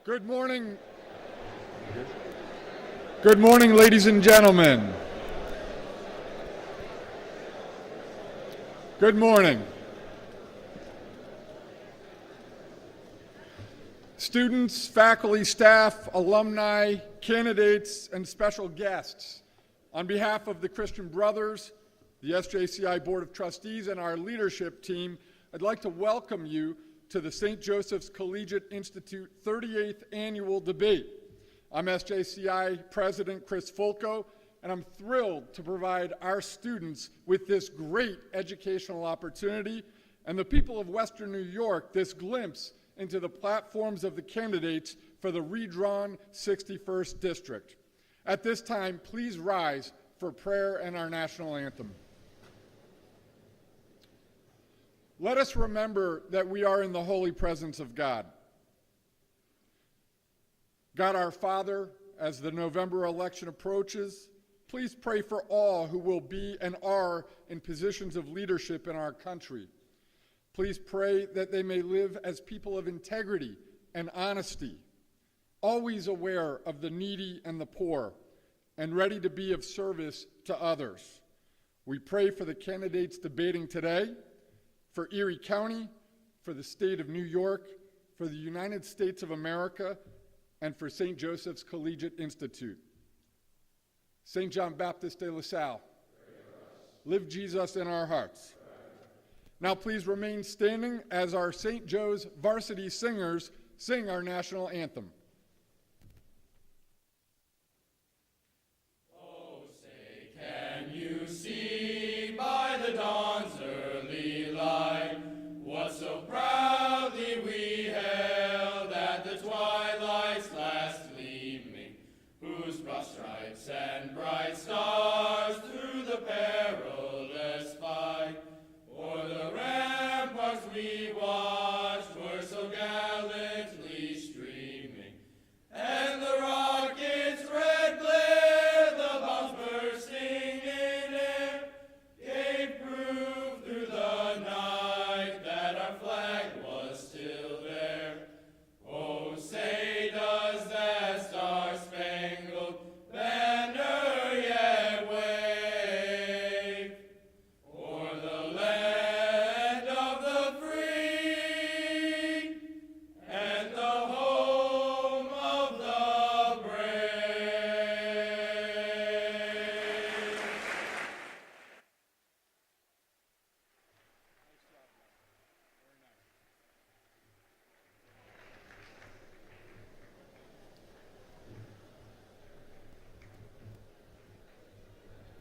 Good morning. Good morning, ladies and gentlemen. Good morning. Students, faculty, staff, alumni, candidates, and special guests, on behalf of the Christian Brothers, the SJCI Board of Trustees, and our leadership team, I'd like to welcome you to the St. Joseph's Collegiate Institute 38th Annual Debate. I'm SJCI President Chris Fulco, and I'm thrilled to provide our students with this great educational opportunity and the people of Western New York this glimpse into the platforms of the candidates for the redrawn 61st District. At this time, please rise for prayer and our national anthem. Let us remember that we are in the holy presence of God. God our Father, as the November election approaches, please pray for all who will be and are in positions of leadership in our country. Please pray that they may live as people of integrity and honesty, always aware of the needy and the poor, and ready to be of service to others. We pray for the candidates debating today, for Erie County, for the state of New York, for the United States of America, and for St. Joseph's Collegiate Institute. St. John Baptist de La Salle, live Jesus in our hearts. Now please remain standing as our St. Joe's varsity singers sing our national anthem. Oh, say, can you see by the dawn's early light what so proudly we hailed at the twilight's last gleaming, whose broad stripes and bright stars through the perilous fight o'er the ramparts we watched were so gallantly streaming, and the rocket's red glare, the bombs bursting in air, gave proof through the night that our flag was still there. Oh, say does that star-spangled banner yet wave o'er the land of the free and the home of the brave?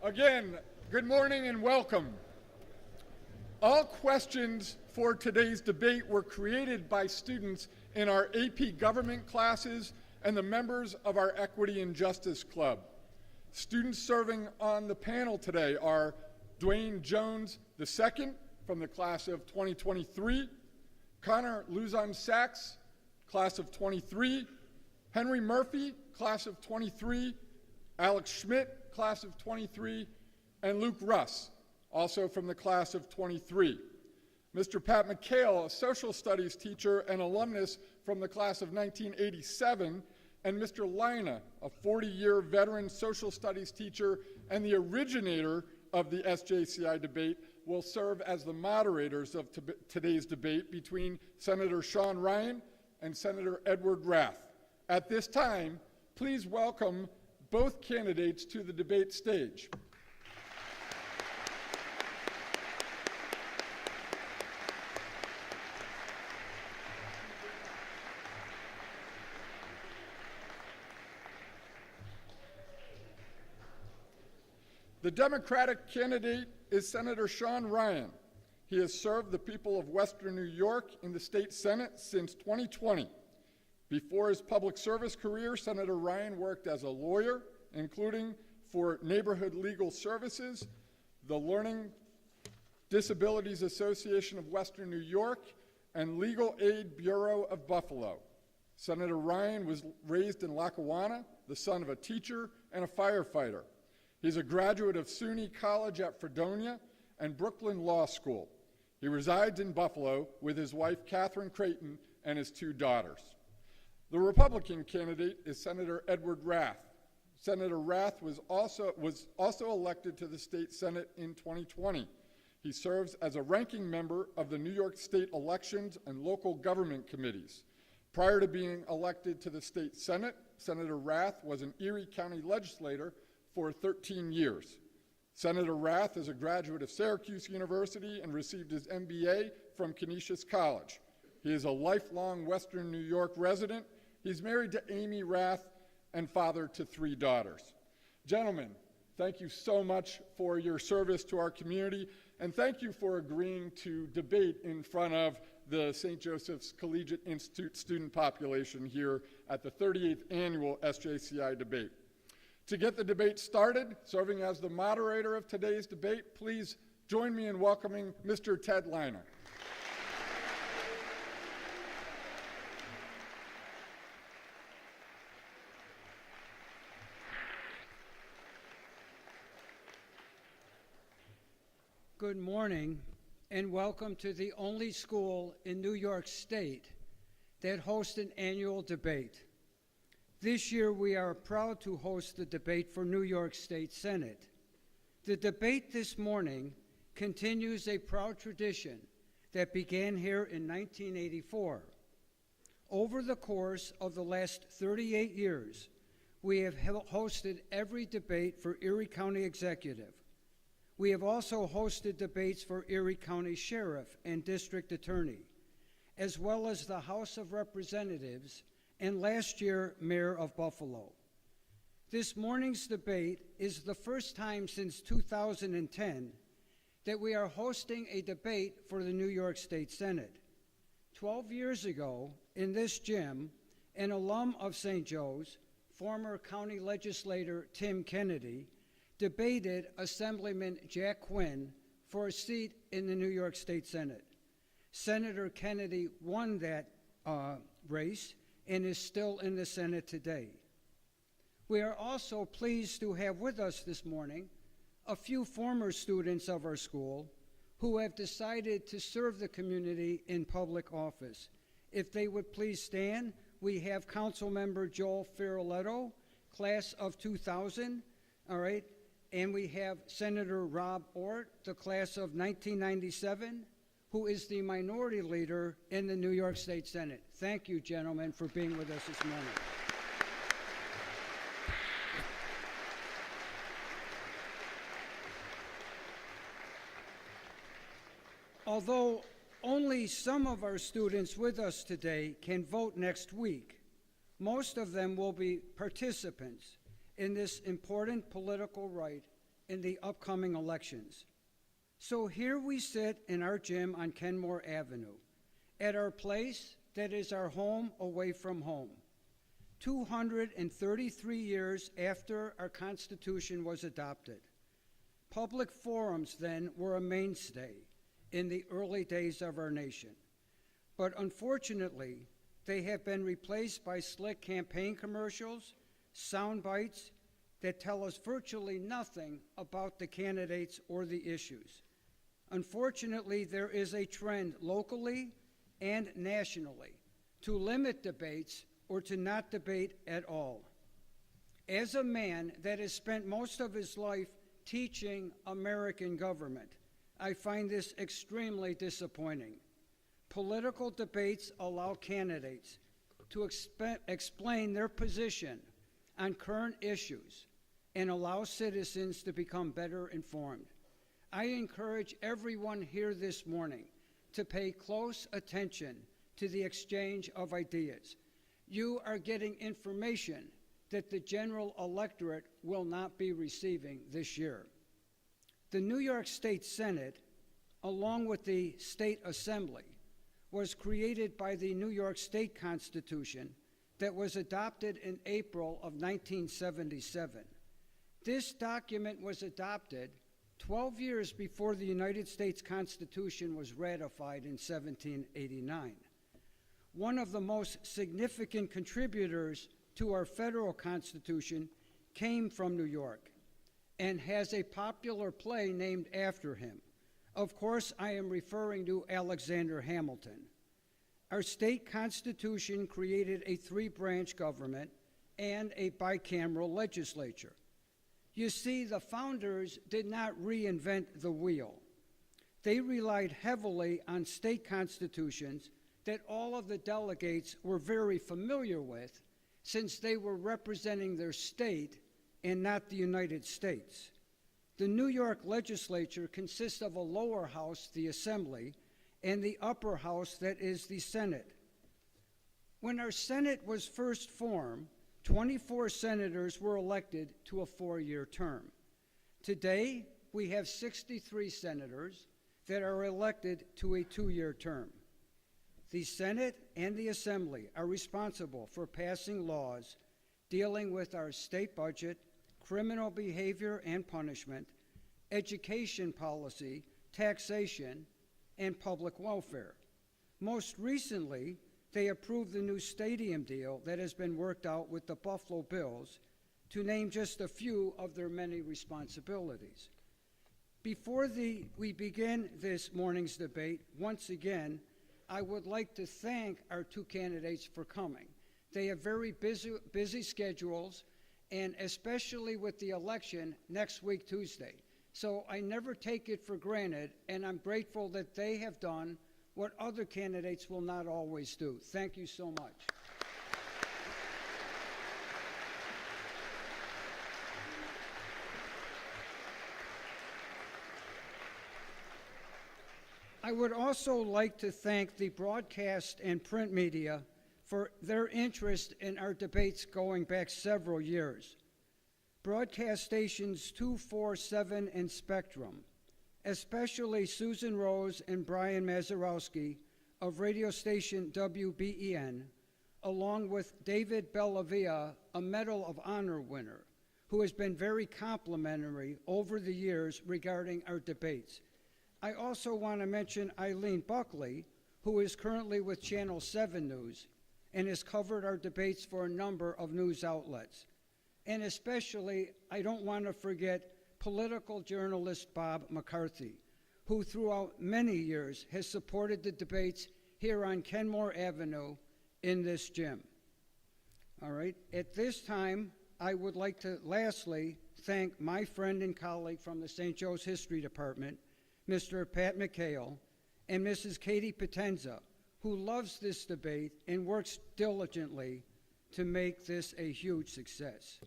Again, good morning and welcome. All questions for today's debate were created by students in our AP Government classes and the members of our Equity and Justice Club. Students serving on the panel today are Dwayne Jones II from the class of 2023, Connor Luzon-Sachs, class of 23, Henry Murphy, class of 23, Alex Schmidt, class of 23, and Luke Russ, also from the class of 23. Mr. Pat McHale, a social studies teacher and alumnus from the class of 1987, and Mr. Lina, a 40-year veteran social studies teacher and the originator of the SJCI debate, will serve as the moderators of today's debate between Senator Sean Ryan and Senator Edward Rath. At this time, please welcome both candidates to the debate stage. The Democratic candidate is Senator Sean Ryan. He has served the people of Western New York in the state Senate since 2020. Before his public service career, Senator Ryan worked as a lawyer, including for Neighborhood Legal Services, the Learning Disabilities Association of Western New York, and Legal Aid Bureau of Buffalo. Senator Ryan was raised in Lackawanna, the son of a teacher and a firefighter. He's a graduate of SUNY College at Fredonia and Brooklyn Law School. He resides in Buffalo with his wife, Catherine Creighton, and his two daughters. The Republican candidate is Senator Edward Rath. Senator Rath was also elected to the state Senate in 2020. He serves as a ranking member of the New York State Elections and Local Government Committees. Prior to being elected to the state Senate, Senator Rath was an Erie County legislator for 13 years. Senator Rath is a graduate of Syracuse University and received his MBA from Canisius College. He is a lifelong Western New York resident. He's married to Amy Rath and father to 3 daughters. Gentlemen, thank you so much for your service to our community, and thank you for agreeing to debate in front of the St. Joseph's Collegiate Institute student population here at the 38th annual SJCI debate. To get the debate started, serving as the moderator of today's debate, please join me in welcoming Mr. Ted Liner. Good morning, and welcome to the only school in New York State that hosts an annual debate. This year, we are proud to host the debate for New York State Senate. The debate this morning continues a proud tradition that began here in 1984. Over the course of the last 38 years, we have hosted every debate for Erie County Executive. We have also hosted debates for Erie County Sheriff and District Attorney, as well as the House of Representatives and last year, Mayor of Buffalo. This morning's debate is the first time since 2010 that we are hosting a debate for the New York State Senate. 12 years ago, in this gym, an alum of St. Joe's, former county legislator Tim Kennedy, debated Assemblyman Jack Quinn for a seat in the New York State Senate. Senator Kennedy won that race and is still in the Senate today. We are also pleased to have with us this morning a few former students of our school who have decided to serve the community in public office. If they would please stand, we have Councilmember Joel Fioretto, class of 2000, all right? And we have Senator Rob Ort, the class of 1997, who is the minority leader in the New York State Senate. Thank you, gentlemen, for being with us this morning. Although only some of our students with us today can vote next week, most of them will be participants in this important political right in the upcoming elections. So here we sit in our gym on Kenmore Avenue, at our place that is our home away from home. 233 years after our Constitution was adopted. Public forums then were a mainstay in the early days of our nation. But unfortunately, they have been replaced by slick campaign commercials, sound bites that tell us virtually nothing about the candidates or the issues. Unfortunately, there is a trend locally and nationally to limit debates or to not debate at all. As a man that has spent most of his life teaching American government, I find this extremely disappointing. Political debates allow candidates to explain their position on current issues and allow citizens to become better informed. I encourage everyone here this morning to pay close attention to the exchange of ideas. You are getting information that the general electorate will not be receiving this year. The New York State Senate, along with the State Assembly, was created by the New York State Constitution that was adopted in April of 1977. This document was adopted 12 years before the United States Constitution was ratified in 1789. One of the most significant contributors to our federal Constitution came from New York and has a popular play named after him. Of course, I am referring to Alexander Hamilton. Our state constitution created a three-branch government and a bicameral legislature. You see, the founders did not reinvent the wheel. They relied heavily on state constitutions that all of the delegates were very familiar with, since they were representing their state and not the United States. The New York legislature consists of a lower house, the Assembly, and the upper house, that is the Senate. When our Senate was first formed, 24 senators were elected to a 4-year term. Today, we have 63 senators that are elected to a 2-year term. The Senate and the Assembly are responsible for passing laws dealing with our state budget, criminal behavior and punishment, education policy, taxation, and public welfare. Most recently, they approved the new stadium deal that has been worked out with the Buffalo Bills, to name just a few of their many responsibilities. Before we begin this morning's debate, once again, I would like to thank our two candidates for coming. They have very busy schedules, and especially with the election next week, Tuesday. So I never take it for granted, and I'm grateful that they have done what other candidates will not always do. Thank you so much. I would also like to thank the broadcast and print media for their interest in our debates going back several years. Broadcast stations 2, 4, 7, and Spectrum, especially Susan Rose and Brian Mazurowski of radio station WBEN, along with David Bellavia, a Medal of Honor winner, who has been very complimentary over the years regarding our debates. I also want to mention Eileen Buckley, who is currently with Channel 7 News and has covered our debates for a number of news outlets. And especially, I don't want to forget political journalist Bob McCarthy, who throughout many years has supported the debates here on Kenmore Avenue in this gym. All right, at this time, I would like to lastly thank my friend and colleague from the St. Joe's History Department, Mr. Pat McHale, and Mrs. Katie Potenza, who loves this debate and works diligently to make this a huge success.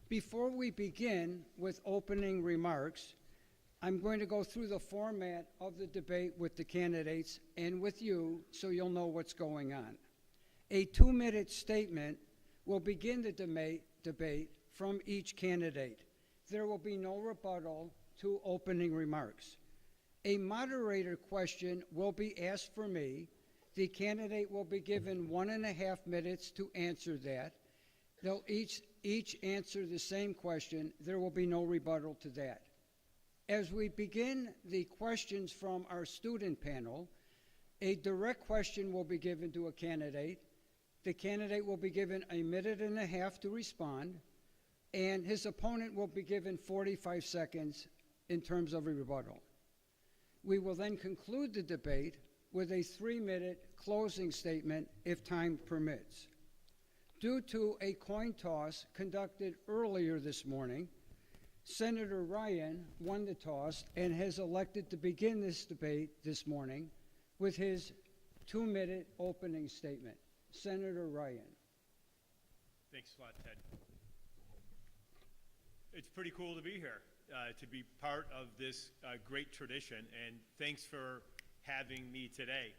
Before we begin with opening remarks, I'm going to go through the format of the debate with the candidates and with you so you'll know what's going on. A 2-minute statement will begin the debate from each candidate. There will be no rebuttal to opening remarks. A moderator question will be asked for me. The candidate will be given 1.5 minutes to answer that. They'll each answer the same question. There will be no rebuttal to that. As we begin the questions from our student panel, a direct question will be given to a candidate. The candidate will be given 1.5 minutes to respond, and his opponent will be given 45 seconds in terms of a rebuttal. We will then conclude the debate with a 3-minute closing statement if time permits. Due to a coin toss conducted earlier this morning, Senator Ryan won the toss and has elected to begin this debate this morning with his 2-minute opening statement. Senator Ryan. Thanks a lot, Ted. It's pretty cool to be here, to be part of this great tradition, and thanks for having me today.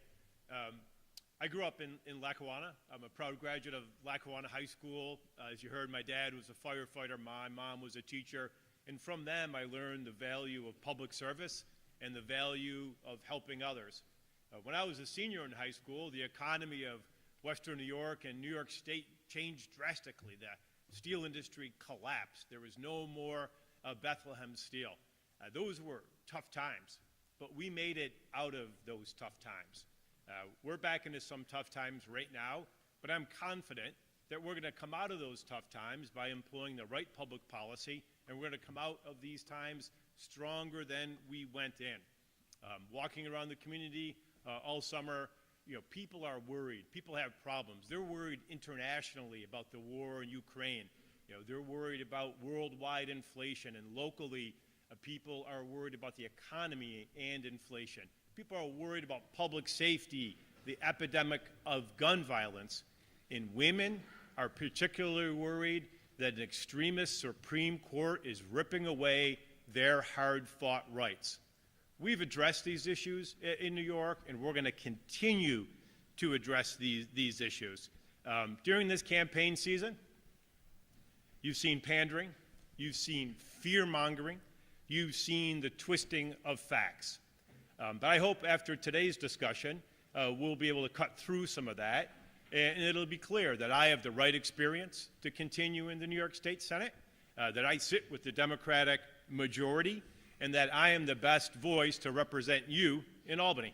I grew up in Lackawanna. I'm a proud graduate of Lackawanna High School. As you heard, my dad was a firefighter, my mom was a teacher, and from them I learned the value of public service and the value of helping others. When I was a senior in high school, the economy of Western New York and New York State changed drastically. The steel industry collapsed. There was no more Bethlehem Steel. Those were tough times, but we made it out of those tough times. We're back into some tough times right now, but I'm confident that we're going to come out of those tough times by employing the right public policy, and we're going to come out of these times stronger than we went in. Walking around the community all summer, people are worried. People have problems. They're worried internationally about the war in Ukraine. They're worried about worldwide inflation, and locally, people are worried about the economy and inflation. People are worried about public safety, the epidemic of gun violence, and women are particularly worried that an extremist Supreme Court is ripping away their hard-fought rights. We've addressed these issues in New York, and we're going to continue to address these issues. During this campaign season, you've seen pandering, you've seen fear-mongering, you've seen the twisting of facts. But I hope after today's discussion, we'll be able to cut through some of that, and it'll be clear that I have the right experience to continue in the New York State Senate, that I sit with the Democratic majority, and that I am the best voice to represent you in Albany.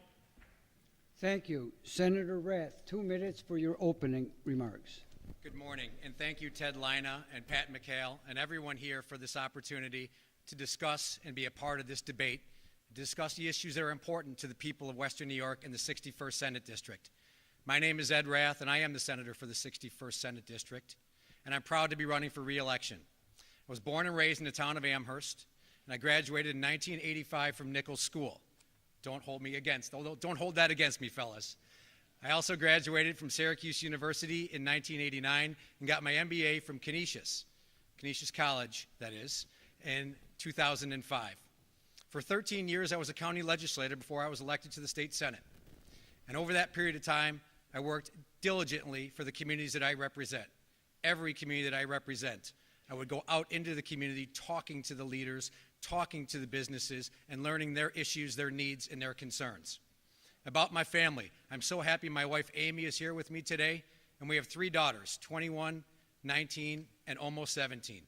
Thank you. Senator Rath, 2 minutes for your opening remarks. Good morning, and thank you, Ted Lina and Pat McHale, and everyone here for this opportunity to discuss and be a part of this debate, discuss the issues that are important to the people of Western New York and the 61st Senate District. My name is Ed Rath, and I am the senator for the 61st Senate District, and I'm proud to be running for re-election. I was born and raised in the town of Amherst, and I graduated in 1985 from Nichols School. Don't hold that against me, fellas. I also graduated from Syracuse University in 1989 and got my MBA from Canisius College, that is, in 2005. For 13 years, I was a county legislator before I was elected to the state senate. And over that period of time, I worked diligently for the communities that I represent. Every community that I represent, I would go out into the community talking to the leaders, talking to the businesses, and learning their issues, their needs, and their concerns. About my family, I'm so happy my wife Amy is here with me today, and we have 3 daughters, 21, 19, and almost 17.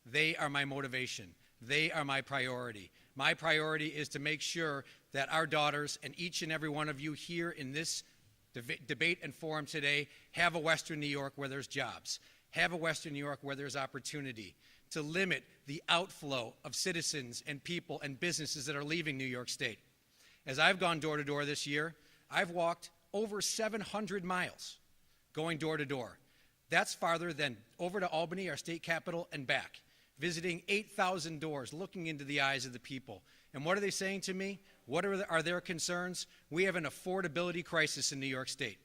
They are my motivation. They are my priority. My priority is to make sure that our daughters and each and every one of you here in this debate and forum today have a Western New York where there's jobs, have a Western New York where there's opportunity, to limit the outflow of citizens and people and businesses that are leaving New York State. As I've gone door to door this year, I've walked over 700 miles going door to door. That's farther than over to Albany, our state capital, and back, visiting 8,000 doors, looking into the eyes of the people. And what are they saying to me? What are their concerns? We have an affordability crisis in New York State.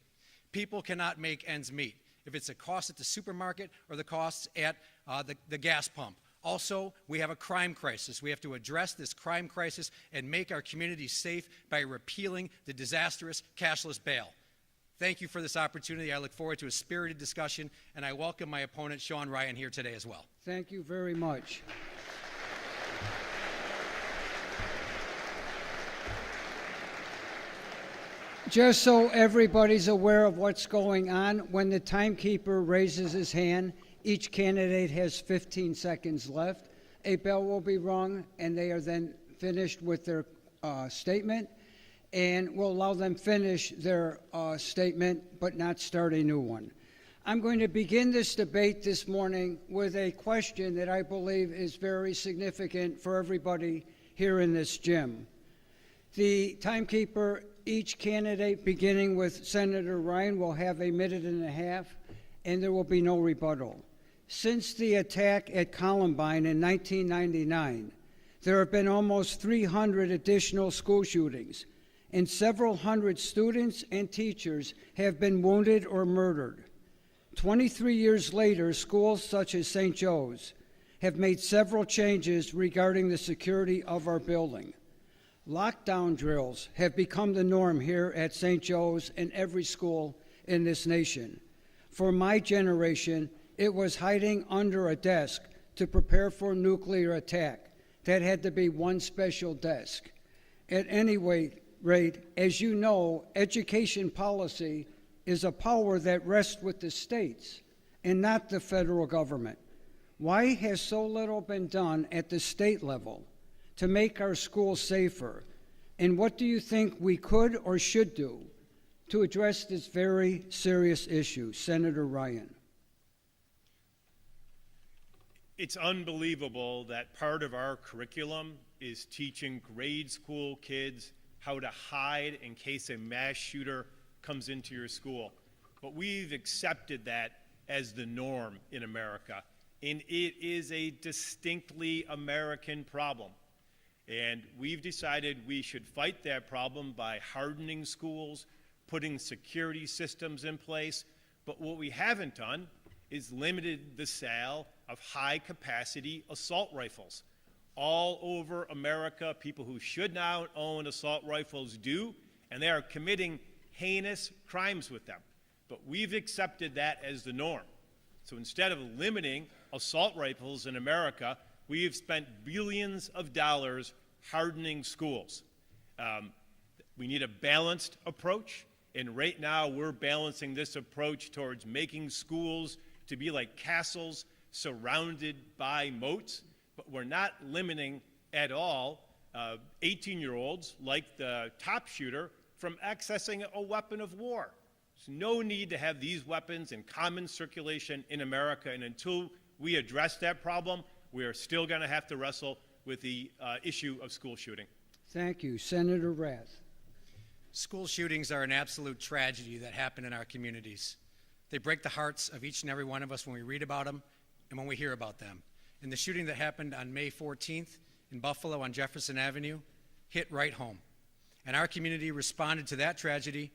People cannot make ends meet, if it's a cost at the supermarket or the costs at the gas pump. Also, we have a crime crisis. We have to address this crime crisis and make our communities safe by repealing the disastrous cashless bail. Thank you for this opportunity. I look forward to a spirited discussion, and I welcome my opponent, Sean Ryan, here today as well. Thank you very much. Just so everybody's aware of what's going on, when the timekeeper raises his hand, each candidate has 15 seconds left. A bell will be rung, and they are then finished with their statement, and we'll allow them finish their statement, but not start a new one. I'm going to begin this debate this morning with a question that I believe is very significant for everybody here in this gym. The timekeeper, each candidate, beginning with Senator Ryan, will have 1.5 minutes, and there will be no rebuttal. Since the attack at Columbine in 1999, there have been almost 300 additional school shootings, and several hundred students and teachers have been wounded or murdered. 23 years later, schools such as St. Joe's have made several changes regarding the security of our building. Lockdown drills have become the norm here at St. Joe's and every school in this nation. For my generation, it was hiding under a desk to prepare for nuclear attack. That had to be one special desk. At any rate, as you know, education policy is a power that rests with the states and not the federal government. Why has so little been done at the state level to make our schools safer? And what do you think we could or should do to address this very serious issue? Senator Ryan. It's unbelievable that part of our curriculum is teaching grade school kids how to hide in case a mass shooter comes into your school. But we've accepted that as the norm in America, and it is a distinctly American problem. And we've decided we should fight that problem by hardening schools, putting security systems in place. But what we haven't done is limited the sale of high-capacity assault rifles. All over America, people who should not own assault rifles do, and they are committing heinous crimes with them. But we've accepted that as the norm. So instead of limiting assault rifles in America, we have spent billions of dollars hardening schools. We need a balanced approach, and right now we're balancing this approach towards making schools to be like castles surrounded by moats, but we're not limiting at all 18-year-olds like the top shooter from accessing a weapon of war. There's no need to have these weapons in common circulation in America, and until we address that problem, we are still going to have to wrestle with the issue of school shooting. Thank you. Senator Rath. School shootings are an absolute tragedy that happen in our communities. They break the hearts of each and every one of us when we read about them and when we hear about them. And the shooting that happened on May 14th in Buffalo on Jefferson Avenue hit right home. And our community responded to that tragedy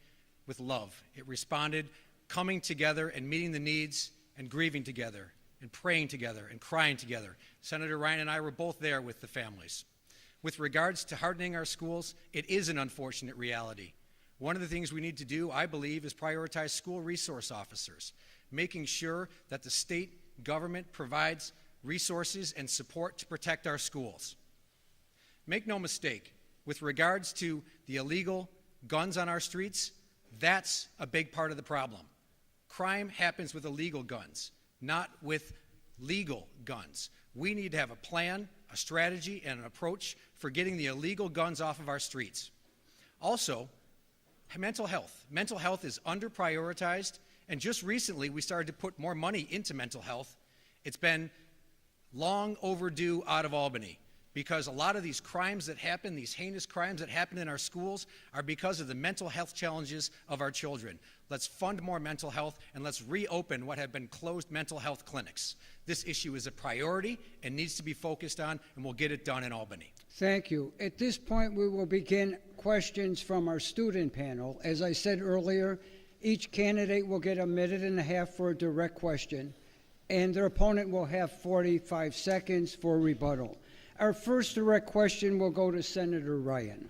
with love. It responded coming together and meeting the needs and grieving together and praying together and crying together. Senator Ryan and I were both there with the families. With regards to hardening our schools, it is an unfortunate reality. One of the things we need to do, I believe, is prioritize school resource officers, making sure that the state government provides resources and support to protect our schools. Make no mistake, with regards to the illegal guns on our streets, that's a big part of the problem. Crime happens with illegal guns, not with legal guns. We need to have a plan, a strategy, and an approach for getting the illegal guns off of our streets. Also, mental health. Mental health is under-prioritized, and just recently we started to put more money into mental health. It's been long overdue out of Albany, because a lot of these crimes that happen, these heinous crimes that happen in our schools, are because of the mental health challenges of our children. Let's fund more mental health, and let's reopen what have been closed mental health clinics. This issue is a priority and needs to be focused on, and we'll get it done in Albany. Thank you. At this point, we will begin questions from our student panel. As I said earlier, each candidate will get 1.5 minutes for a direct question, and their opponent will have 45 seconds for rebuttal. Our first direct question will go to Senator Ryan.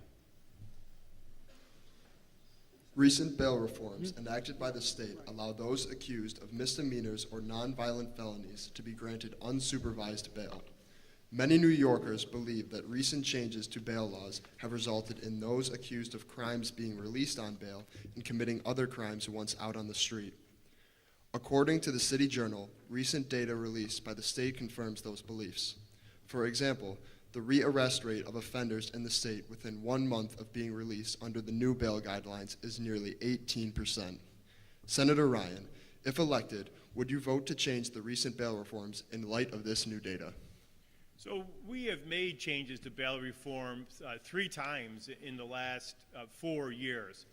Recent bail reforms enacted by the state allow those accused of misdemeanors or nonviolent felonies to be granted unsupervised bail. Many New Yorkers believe that recent changes to bail laws have resulted in those accused of crimes being released on bail and committing other crimes once out on the street. According to the City Journal, recent data released by the state confirms those beliefs. For example, the rearrest rate of offenders in the state within 1 month of being released under the new bail guidelines is nearly 18%. Senator Ryan, if elected, would you vote to change the recent bail reforms in light of this new data? So we have made changes to bail reform 3 times in the last 4 years.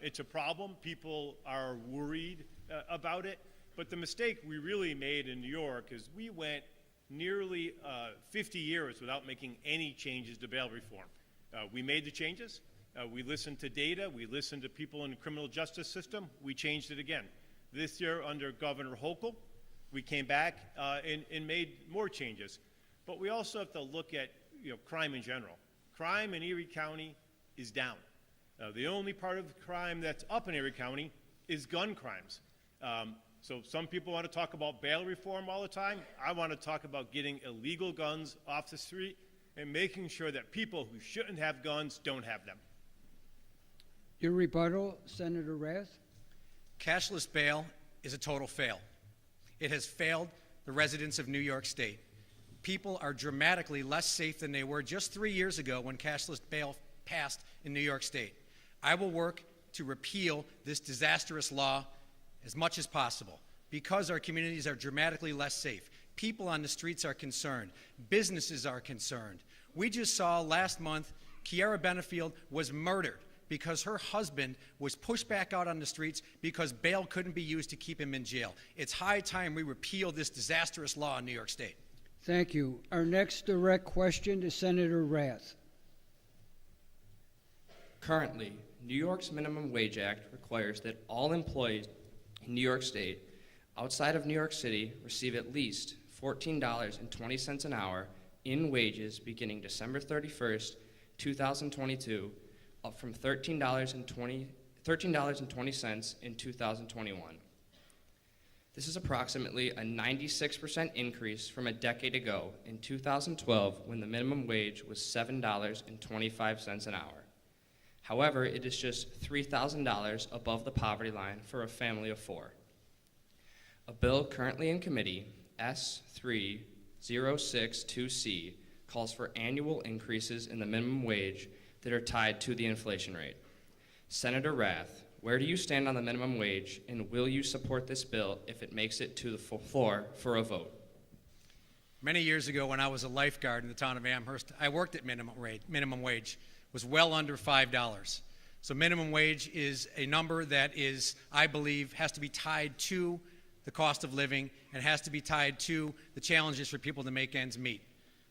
It's a problem. People are worried about it. But the mistake we really made in New York is we went nearly 50 years without making any changes to bail reform. We made the changes. We listened to data. We listened to people in the criminal justice system. We changed it again. This year, under Governor Hochul, we came back and made more changes. But we also have to look at crime in general. Crime in Erie County is down. The only part of crime that's up in Erie County is gun crimes. So some people want to talk about bail reform all the time. I want to talk about getting illegal guns off the street and making sure that people who shouldn't have guns don't have them. Your rebuttal, Senator Rath. Cashless bail is a total fail. It has failed the residents of New York State. People are dramatically less safe than they were just 3 years ago when cashless bail passed in New York State. I will work to repeal this disastrous law as much as possible because our communities are dramatically less safe. People on the streets are concerned. Businesses are concerned. We just saw last month Kiara Benefield was murdered because her husband was pushed back out on the streets because bail couldn't be used to keep him in jail. It's high time we repeal this disastrous law in New York State. Thank you. Our next direct question to Senator Rath. Currently, New York's Minimum Wage Act requires that all employees in New York State outside of New York City receive at least $14.20 an hour in wages beginning December 31st, 2022, up from $13.20 in 2021. This is approximately a 96% increase from a decade ago in 2012 when the minimum wage was $7.25 an hour. However, it is just $3,000 above the poverty line for a family of four. A bill currently in committee, S3062C, calls for annual increases in the minimum wage that are tied to the inflation rate. Senator Rath, where do you stand on the minimum wage, and will you support this bill if it makes it to the floor for a vote? Many years ago, when I was a lifeguard in the town of Amherst, I worked at minimum wage. Was well under $5. So minimum wage is a number that is, I believe, has to be tied to the cost of living and has to be tied to the challenges for people to make ends meet.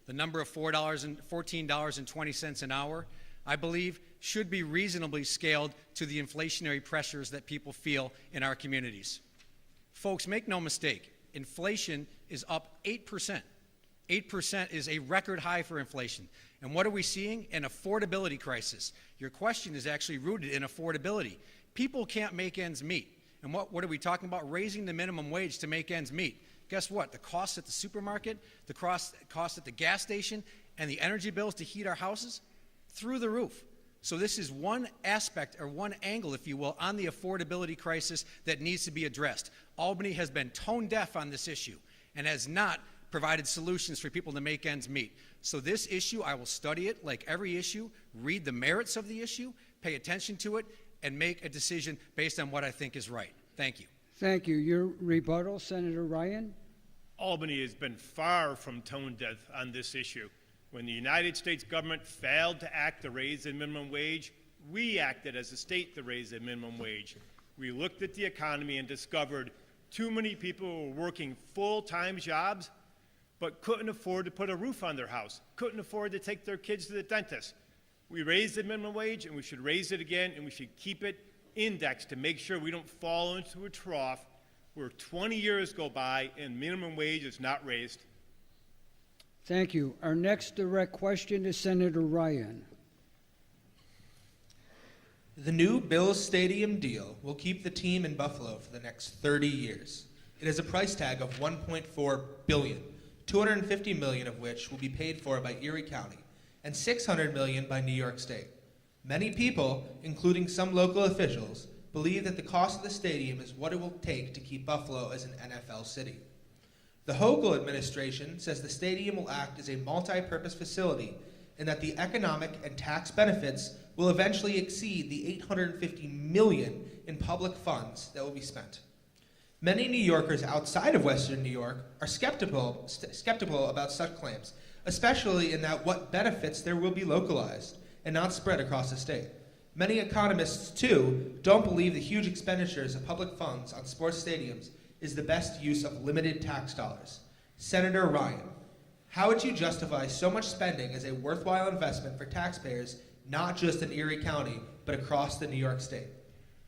The number of $14.20 an hour, I believe, should be reasonably scaled to the inflationary pressures that people feel in our communities. Folks, make no mistake, inflation is up 8%. 8% is a record high for inflation. And what are we seeing? An affordability crisis. Your question is actually rooted in affordability. People can't make ends meet. And what are we talking about? Raising the minimum wage to make ends meet. Guess what? The costs at the supermarket, the cost at the gas station, and the energy bills to heat our houses, through the roof. So this is one aspect, or one angle, if you will, on the affordability crisis that needs to be addressed. Albany has been tone deaf on this issue and has not provided solutions for people to make ends meet. So this issue, I will study it like every issue, read the merits of the issue, pay attention to it, and make a decision based on what I think is right. Thank you. Thank you. Your rebuttal, Senator Ryan? Albany has been far from tone deaf on this issue. When the United States government failed to act to raise the minimum wage, we acted as a state to raise the minimum wage. We looked at the economy and discovered too many people were working full-time jobs but couldn't afford to put a roof on their house, couldn't afford to take their kids to the dentist. We raised the minimum wage, and we should raise it again, and we should keep it indexed to make sure we don't fall into a trough where 20 years go by and minimum wage is not raised. Thank you. Our next direct question is Senator Ryan. The new Bills Stadium deal will keep the team in Buffalo for the next 30 years. It has a price tag of $1.4 billion, $250 million of which will be paid for by Erie County, and $600 million by New York State. Many people, including some local officials, believe that the cost of the stadium is what it will take to keep Buffalo as an NFL city. The Hochul administration says the stadium will act as a multi-purpose facility and that the economic and tax benefits will eventually exceed the $850 million in public funds that will be spent. Many New Yorkers outside of Western New York are skeptical about such claims, especially in that what benefits there will be localized and not spread across the state. Many economists, too, don't believe the huge expenditures of public funds on sports stadiums is the best use of limited tax dollars. Senator Ryan, how would you justify so much spending as a worthwhile investment for taxpayers, not just in Erie County, but across the New York State?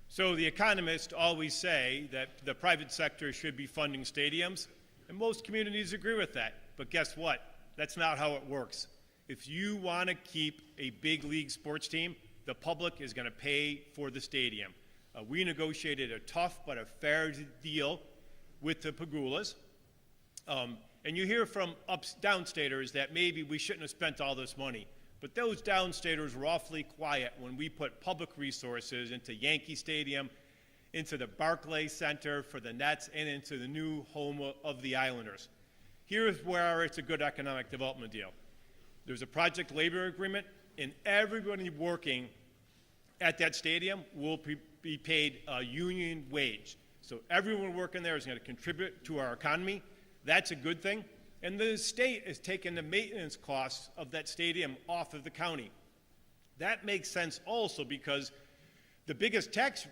So the economists always say that the private sector should be funding stadiums, and most communities agree with that. But guess what? That's not how it works. If you want to keep a big league sports team, the public is going to pay for the stadium. We negotiated a tough but a fair deal with the Pagulas. And you hear from downstaters that maybe we shouldn't have spent all this money. But those downstaters were awfully quiet when we put public resources into Yankee Stadium, into the Barclays Center for the Nets, and into the new home of the Islanders. Here's where it's a good economic development deal. There's a project labor agreement, and everybody working at that stadium will be paid a union wage. So everyone working there is going to contribute to our economy. That's a good thing. And the state is taking the maintenance costs of that stadium off of the county. That makes sense also because the biggest tax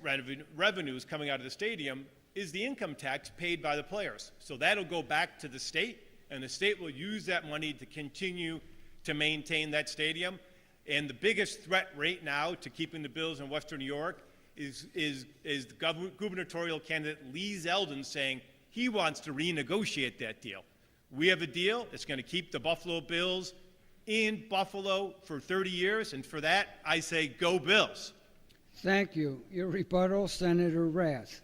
revenues coming out of the stadium is the income tax paid by the players. So that'll go back to the state, and the state will use that money to continue to maintain that stadium. And the biggest threat right now to keeping the Bills in Western New York is the gubernatorial candidate Lee Zeldin saying he wants to renegotiate that deal. We have a deal that's going to keep the Buffalo Bills in Buffalo for 30 years, and for that, I say go Bills. Thank you. Your rebuttal, Senator Rath.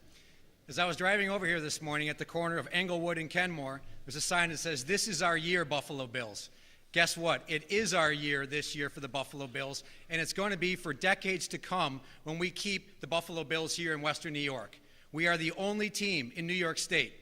As I was driving over here this morning at the corner of Englewood and Kenmore, there's a sign that says, "This is our year, Buffalo Bills." Guess what? It is our year this year for the Buffalo Bills, and it's going to be for decades to come when we keep the Buffalo Bills here in Western New York. We are the only team in New York State,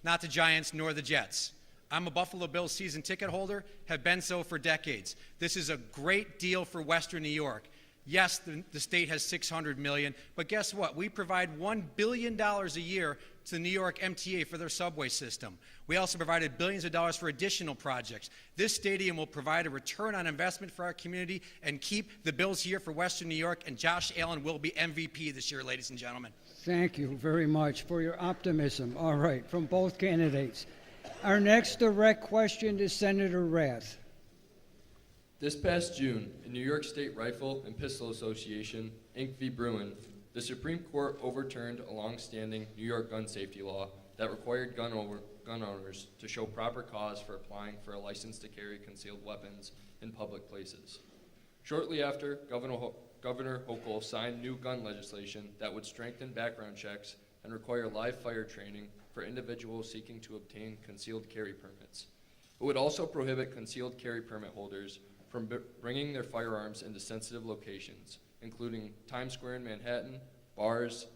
not the Giants nor the Jets. I'm a Buffalo Bills season ticket holder, have been so for decades. This is a great deal for Western New York. Yes, the state has $600 million, but guess what? We provide $1 billion a year to the New York MTA for their subway system. We also provided billions of dollars for additional projects. This stadium will provide a return on investment for our community and keep the Bills here for Western New York, and Josh Allen will be MVP this year, ladies and gentlemen. Thank you very much for your optimism. All right, from both candidates. Our next direct question to Senator Rath. This past June, in New York State Rifle and Pistol Association, Inc. v. Bruin, the Supreme Court overturned a long-standing New York gun safety law that required gun owners to show proper cause for applying for a license to carry concealed weapons in public places. Shortly after, Governor Hochul signed new gun legislation that would strengthen background checks and require live fire training for individuals seeking to obtain concealed carry permits. It would also prohibit concealed carry permit holders from bringing their firearms into sensitive locations, including Times Square in Manhattan, bars,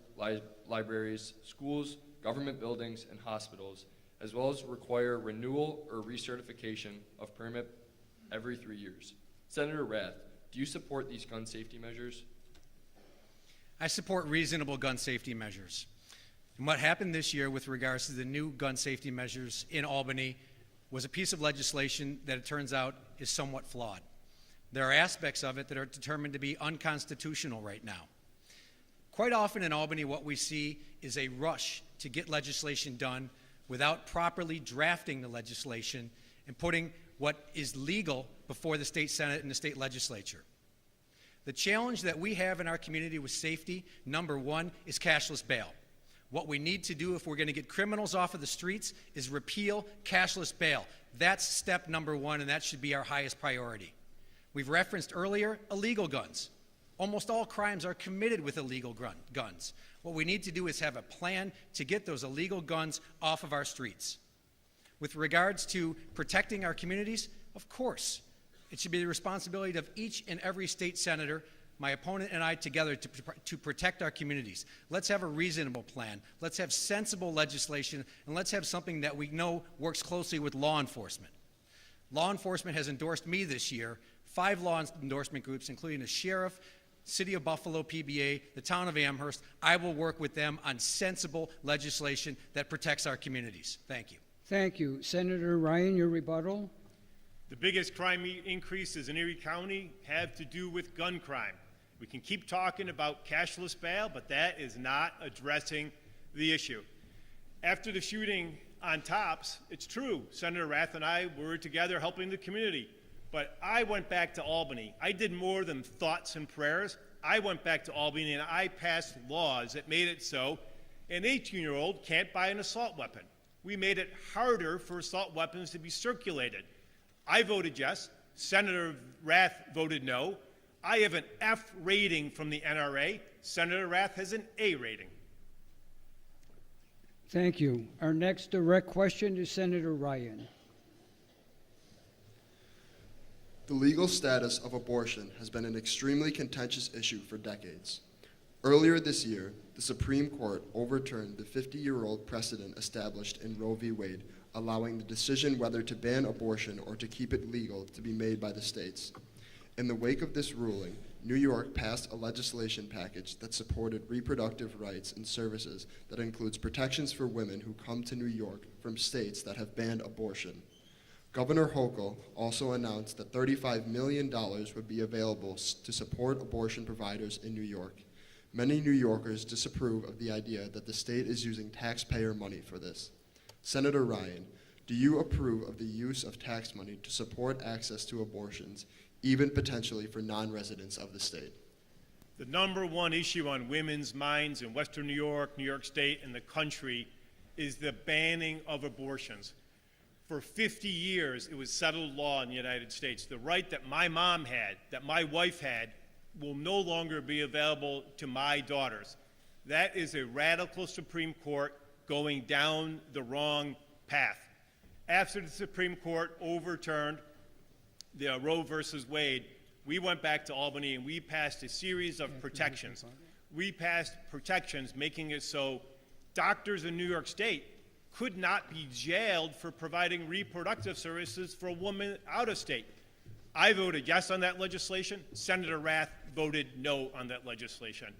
libraries, schools, government buildings, and hospitals, as well as require renewal or recertification of permit every 3 years. Senator Rath, do you support these gun safety measures? I support reasonable gun safety measures. And what happened this year with regards to the new gun safety measures in Albany was a piece of legislation that it turns out is somewhat flawed. There are aspects of it that are determined to be unconstitutional right now. Quite often in Albany, what we see is a rush to get legislation done without properly drafting the legislation and putting what is legal before the state Senate and the state legislature. The challenge that we have in our community with safety, number one, is cashless bail. What we need to do if we're going to get criminals off of the streets is repeal cashless bail. That's step number one, and that should be our highest priority. We've referenced earlier illegal guns. Almost all crimes are committed with illegal guns. What we need to do is have a plan to get those illegal guns off of our streets. With regards to protecting our communities, of course, it should be the responsibility of each and every state senator, my opponent and I together, to protect our communities. Let's have a reasonable plan. Let's have sensible legislation, and let's have something that we know works closely with law enforcement. Law enforcement has endorsed me this year, 5 law endorsement groups, including the sheriff, City of Buffalo PBA, the town of Amherst. I will work with them on sensible legislation that protects our communities. Thank you. Thank you. Senator Ryan, your rebuttal. The biggest crime increases in Erie County have to do with gun crime. We can keep talking about cashless bail, but that is not addressing the issue. After the shooting on Tops, it's true, Senator Rath and I were together helping the community. But I went back to Albany. I did more than thoughts and prayers. I went back to Albany and I passed laws that made it so an 18-year-old can't buy an assault weapon. We made it harder for assault weapons to be circulated. I voted yes. Senator Rath voted no. I have an F rating from the NRA. Senator Rath has an A rating. Thank you. Our next direct question to Senator Ryan. The legal status of abortion has been an extremely contentious issue for decades. Earlier this year, the Supreme Court overturned the 50-year-old precedent established in Roe v. Wade, allowing the decision whether to ban abortion or to keep it legal to be made by the states. In the wake of this ruling, New York passed a legislation package that supported reproductive rights and services that includes protections for women who come to New York from states that have banned abortion. Governor Hochul also announced that $35 million would be available to support abortion providers in New York. Many New Yorkers disapprove of the idea that the state is using taxpayer money for this. Senator Ryan, do you approve of the use of tax money to support access to abortions, even potentially for non-residents of the state? The number one issue on women's minds in Western New York State, and the country is the banning of abortions. For 50 years, it was settled law in the United States. The right that my mom had, that my wife had, will no longer be available to my daughters. That is a radical Supreme Court going down the wrong path. After the Supreme Court overturned the Roe versus Wade, we went back to Albany and we passed a series of protections. We passed protections making it so doctors in New York State could not be jailed for providing reproductive services for a woman out of state. I voted yes on that legislation. Senator Rath voted no on that legislation.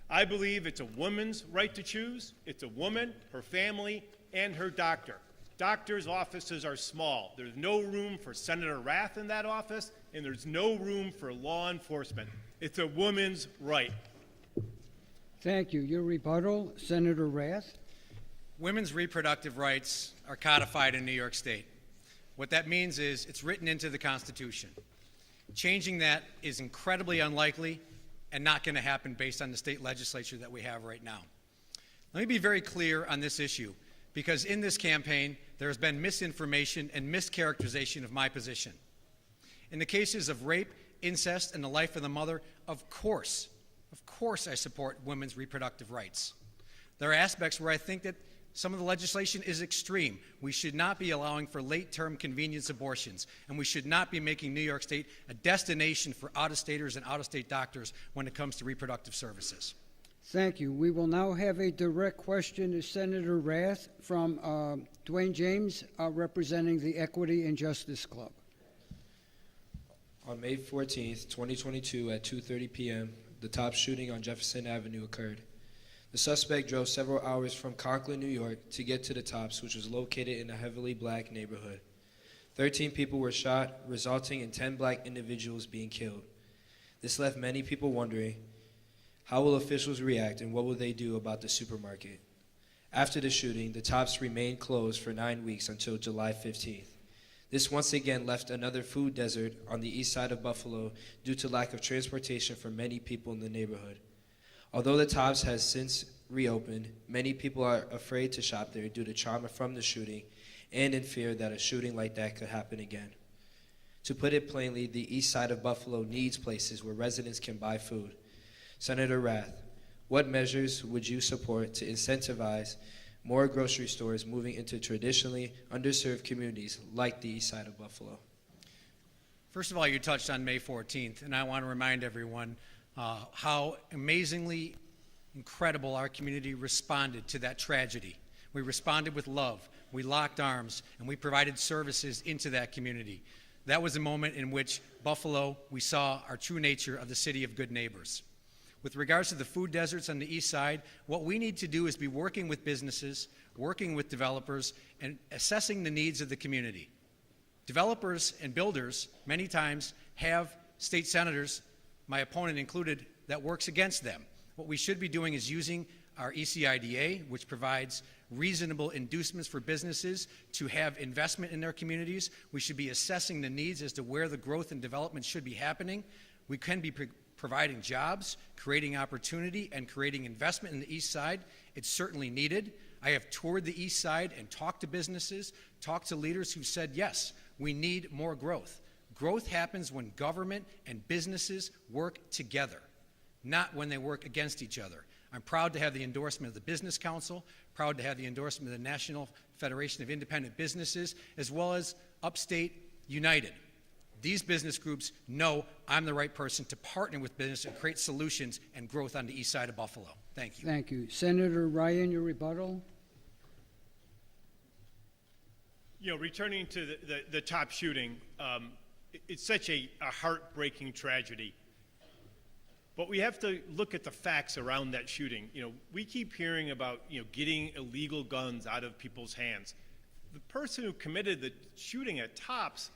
I believe it's a woman's right to choose. It's a woman, her family, and her doctor. Doctors' offices are small. There's no room for Senator Rath in that office, and there's no room for law enforcement. It's a woman's right. Thank you. Your rebuttal, Senator Rath. Women's reproductive rights are codified in New York State. What that means is it's written into the Constitution. Changing that is incredibly unlikely and not going to happen based on the state legislature that we have right now. Let me be very clear on this issue, because in this campaign, there has been misinformation and mischaracterization of my position. In the cases of rape, incest, and the life of the mother, of course I support women's reproductive rights. There are aspects where I think that some of the legislation is extreme. We should not be allowing for late-term convenience abortions, and we should not be making New York State a destination for out-of-staters and out-of-state doctors when it comes to reproductive services. Thank you. We will now have a direct question to Senator Rath from Dwayne James, representing the Equity and Justice Club. On May 14th, 2022 at 2:30 p.m., the top shooting on Jefferson Avenue occurred. The suspect drove several hours from Conklin, New York, to get to the Tops, which was located in a heavily black neighborhood. 13 people were shot, resulting in 10 black individuals being killed. This left many people wondering, how will officials react and what will they do about the supermarket? After the shooting, the Tops remained closed for 9 weeks until July 15th. This once again left another food desert on the east side of Buffalo due to lack of transportation for many people in the neighborhood. Although the Tops has since reopened, many people are afraid to shop there due to trauma from the shooting and in fear that a shooting like that could happen again. To put it plainly, the east side of Buffalo needs places where residents can buy food. Senator Rath, what measures would you support to incentivize more grocery stores moving into traditionally underserved communities like the east side of Buffalo? First of all, you touched on May 14th, and I want to remind everyone how amazingly incredible our community responded to that tragedy. We responded with love, we locked arms, and we provided services into that community. That was a moment in which Buffalo, we saw our true nature of the city of good neighbors. With regards to the food deserts on the east side, what we need to do is be working with businesses, working with developers, and assessing the needs of the community. Developers and builders many times have state senators, my opponent included, that works against them. What we should be doing is using our ECIDA, which provides reasonable inducements for businesses to have investment in their communities. We should be assessing the needs as to where the growth and development should be happening. We can be providing jobs, creating opportunity, and creating investment in the east side. It's certainly needed. I have toured the east side and talked to businesses, talked to leaders who said, yes, we need more growth. Growth happens when government and businesses work together, not when they work against each other. I'm proud to have the endorsement of the Business Council, proud to have the endorsement of the National Federation of Independent Businesses, as well as Upstate United. These business groups know I'm the right person to partner with business and create solutions and growth on the east side of Buffalo. Thank you. Thank you. Senator Ryan, your rebuttal. You know, returning to the top shooting, it's such a heartbreaking tragedy. But we have to look at the facts around that shooting. You know, we keep hearing about, getting illegal guns out of people's hands. the person who committed the shooting at Tops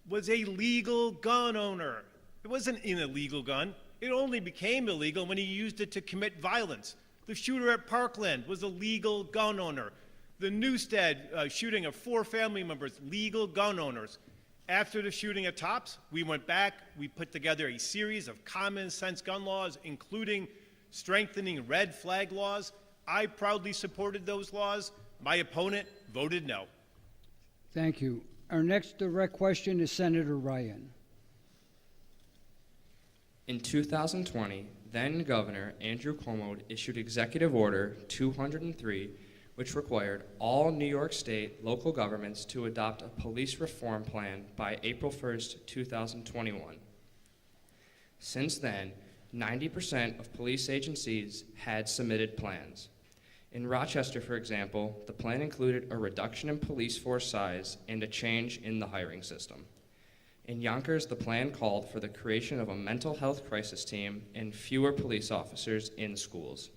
was a legal gun owner. It wasn't an illegal gun. It only became illegal when he used it to commit violence. The shooter at Parkland was a legal gun owner. The Newstead shooting of 4 family members, legal gun owners. After the shooting at Tops, we went back, we put together a series of common sense gun laws, including strengthening red flag laws. I proudly supported those laws. My opponent voted no. Thank you. Our next direct question is Senator Ryan. In 2020, then Governor Andrew Cuomo issued Executive Order 203, which required all New York State local governments to adopt a police reform plan by April 1st, 2021. Since then, 90% of police agencies had submitted plans. In Rochester, for example, the plan included a reduction in police force size and a change in the hiring system. In Yonkers, the plan called for the creation of a mental health crisis team and fewer police officers in schools.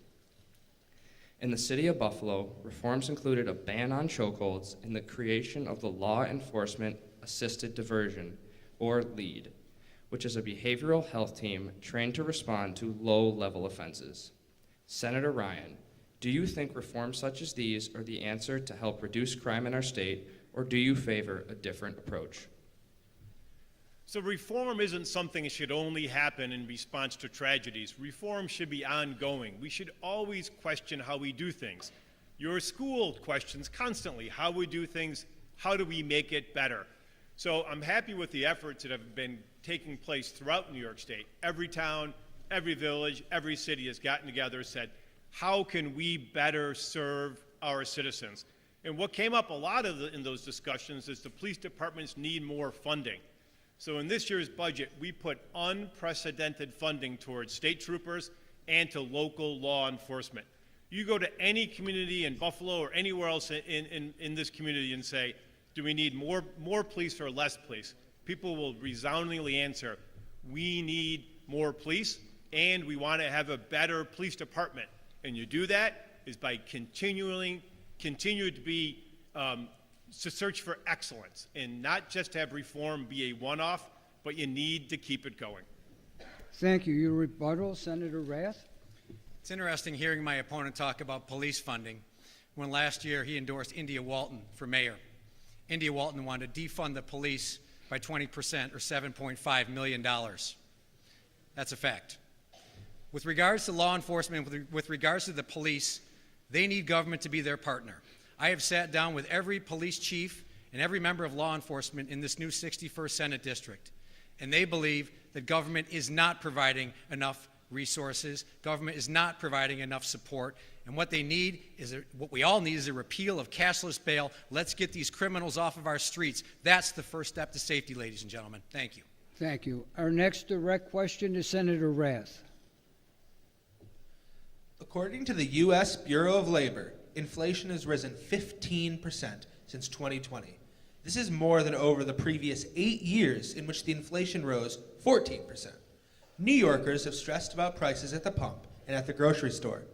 In the city of Buffalo, reforms included a ban on chokeholds and the creation of the Law Enforcement Assisted Diversion, or LEAD, which is a behavioral health team trained to respond to low-level offenses. Senator Ryan, do you think reforms such as these are the answer to help reduce crime in our state, or do you favor a different approach? So reform isn't something that should only happen in response to tragedies. Reform should be ongoing. We should always question how we do things. Your school questions constantly how we do things, how do we make it better? So I'm happy with the efforts that have been taking place throughout New York State. Every town, every village, every city has gotten together and said, how can we better serve our citizens? And what came up a lot in those discussions is the police departments need more funding. So in this year's budget, we put unprecedented funding towards state troopers and to local law enforcement. You go to any community in Buffalo or anywhere else in this community and say, do we need more police or less police? People will resoundingly answer, we need more police and we want to have a better police department. And you do that is by continue to be to search for excellence and not just have reform be a one-off, but you need to keep it going. Thank you. Your rebuttal, Senator Rath? It's interesting hearing my opponent talk about police funding when last year he endorsed India Walton for mayor. India Walton wanted to defund the police by 20% or $7.5 million. That's a fact. With regards to law enforcement, with regards to the police, they need government to be their partner. I have sat down with every police chief and every member of law enforcement in this new 61st Senate District, and they believe that government is not providing enough resources, government is not providing enough support, and what they need is, what we all need is a repeal of cashless bail. Let's get these criminals off of our streets. That's the first step to safety, ladies and gentlemen. Thank you. Thank you. Our next direct question is Senator Rath. According to the U.S. Bureau of Labor, inflation has risen 15% since 2020. This is more than over the previous 8 years in which the inflation rose 14%. New Yorkers have stressed about prices at the pump and at the grocery store.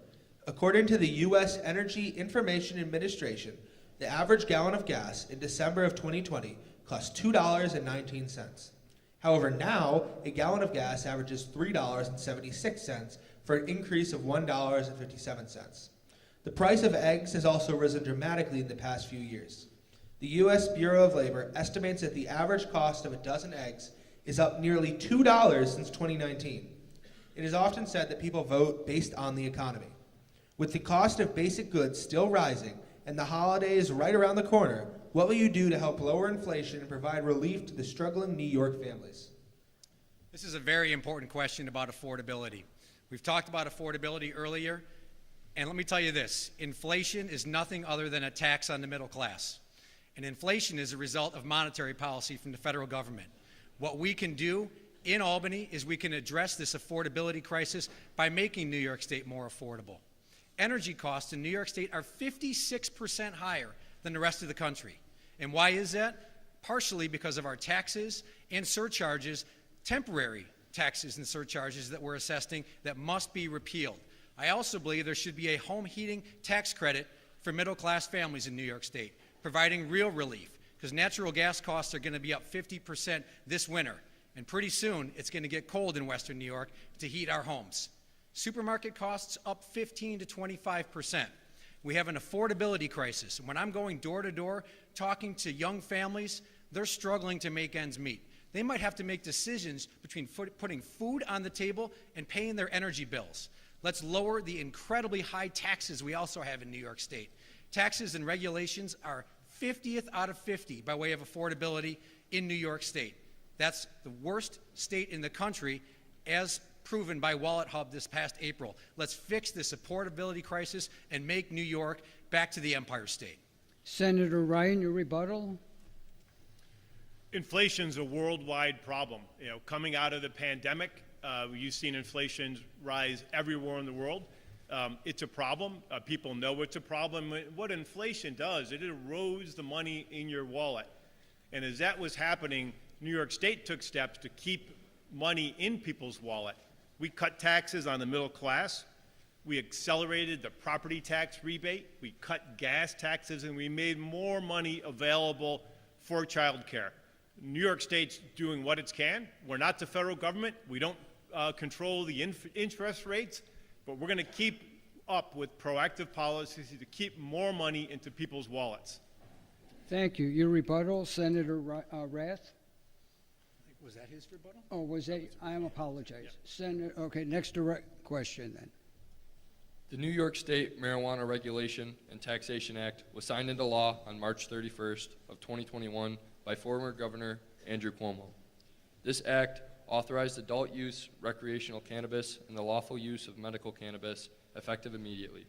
According to the U.S. Energy Information Administration, the average gallon of gas in December of 2020 cost $2.19. However, now a gallon of gas averages $3.76 for an increase of $1.57. The price of eggs has also risen dramatically in the past few years. The U.S. Bureau of Labor estimates that the average cost of a dozen eggs is up nearly $2 since 2019. It is often said that people vote based on the economy. With the cost of basic goods still rising and the holidays right around the corner, what will you do to help lower inflation and provide relief to the struggling New York families? This is a very important question about affordability. We've talked about affordability earlier, and let me tell you this, inflation is nothing other than a tax on the middle class. And inflation is a result of monetary policy from the federal government. What we can do in Albany is we can address this affordability crisis by making New York State more affordable. Energy costs in New York State are 56% higher than the rest of the country. And why is that? Partially because of our taxes and surcharges, temporary taxes and surcharges that we're assessing that must be repealed. I also believe there should be a home heating tax credit for middle-class families in New York State. providing real relief, because natural gas costs are going to be up 50% this winter, and pretty soon it's going to get cold in Western New York to heat our homes. Supermarket costs up 15 to 25%. We have an affordability crisis. When I'm going door to door talking to young families, they're struggling to make ends meet. They might have to make decisions between putting food on the table and paying their energy bills. Let's lower the incredibly high taxes we also have in New York State. Taxes and regulations are 50th out of 50 by way of affordability in New York State. That's the worst state in the country, as proven by Wallet Hub this past April. Let's fix this affordability crisis and make New York back to the Empire State. Senator Ryan, your rebuttal? Inflation's a worldwide problem. Coming out of the pandemic, you've seen inflation rise everywhere in the world. It's a problem. People know it's a problem. What inflation does, it erodes the money in your wallet. And as that was happening, New York State took steps to keep money in people's wallet. We cut taxes on the middle class. We accelerated the property tax rebate. We cut gas taxes, and we made more money available for child care. New York State's doing what it can. We're not the federal government. We don't control the interest rates, but we're going to keep up with proactive policies to keep more money into people's wallets. Thank you. Your rebuttal, Senator Rath? Was that his rebuttal? Oh, was that? I apologize. Yeah. Senator, okay, next direct question then. The New York State Marijuana Regulation and Taxation Act was signed into law on March 31st of 2021 by former Governor Andrew Cuomo. This act authorized adult use recreational cannabis and the lawful use of medical cannabis effective immediately.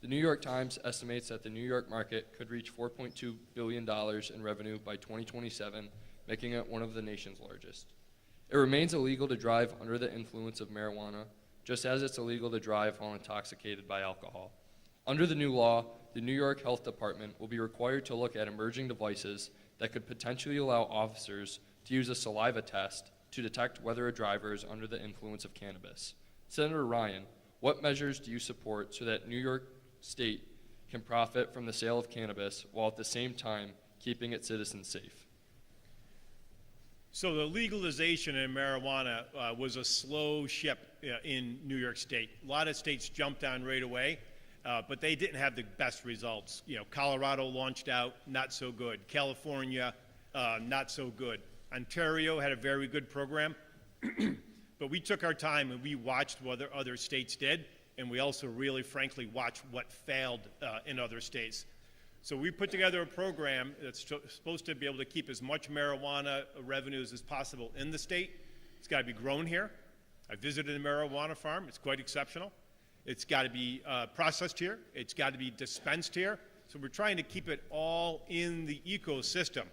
The New York Times estimates that the New York market could reach $4.2 billion in revenue by 2027, making it one of the nation's largest. It remains illegal to drive under the influence of marijuana, just as it's illegal to drive while intoxicated by alcohol. Under the new law, the New York Health Department will be required to look at emerging devices that could potentially allow officers to use a saliva test to detect whether a driver is under the influence of cannabis. Senator Ryan, what measures do you support so that New York State can profit from the sale of cannabis while at the same time keeping its citizens safe? So the legalization of marijuana was a slow ship in New York State. A lot of states jumped on right away, but they didn't have the best results. Colorado launched out, not so good. California, not so good. Ontario had a very good program, but we took our time and we watched what other states did, and we also really, frankly, watched what failed in other states. So we put together a program that's supposed to be able to keep as much marijuana revenues as possible in the state. It's got to be grown here. I visited a marijuana farm. It's quite exceptional. It's got to be processed here. It's got to be dispensed here. So we're trying to keep it all in the ecosystem.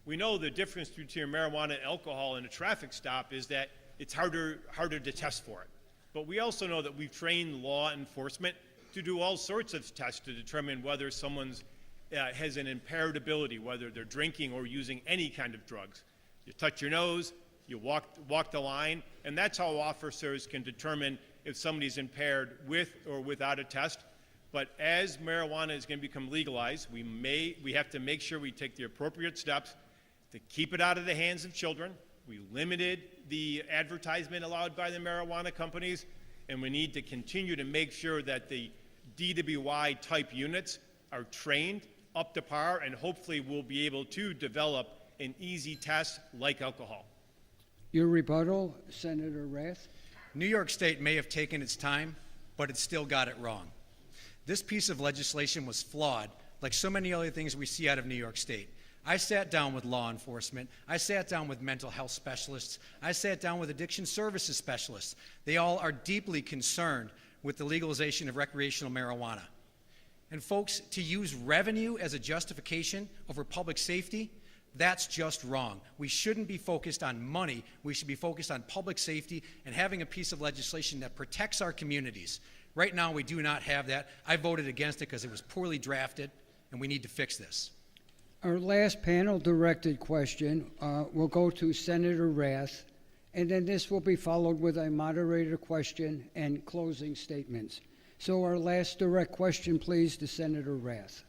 We know the difference between marijuana and alcohol in a traffic stop is that it's harder to test for it. But we also know that we've trained law enforcement to do all sorts of tests to determine whether someone's has an impaired ability, whether they're drinking or using any kind of drugs. You touch your nose, you walk the line, and that's how officers can determine if somebody's impaired with or without a test. But as marijuana is going to become legalized, we have to make sure we take the appropriate steps to keep it out of the hands of children. We limited the advertisement allowed by the marijuana companies, and we need to continue to make sure that the DWI type units are trained up to par, and hopefully we'll be able to develop an easy test like alcohol. Your rebuttal, Senator Rath? New York State may have taken its time, but it still got it wrong. This piece of legislation was flawed, like so many other things we see out of New York State. I sat down with law enforcement. I sat down with mental health specialists. I sat down with addiction services specialists. They all are deeply concerned with the legalization of recreational marijuana. And folks, to use revenue as a justification over public safety, that's just wrong. We shouldn't be focused on money. We should be focused on public safety and having a piece of legislation that protects our communities. Right now, we do not have that. I voted against it because it was poorly drafted, and we need to fix this. Our last panel-directed question will go to Senator Rath, and then this will be followed with a moderator question and closing statements. So our last direct question, please, to Senator Rath.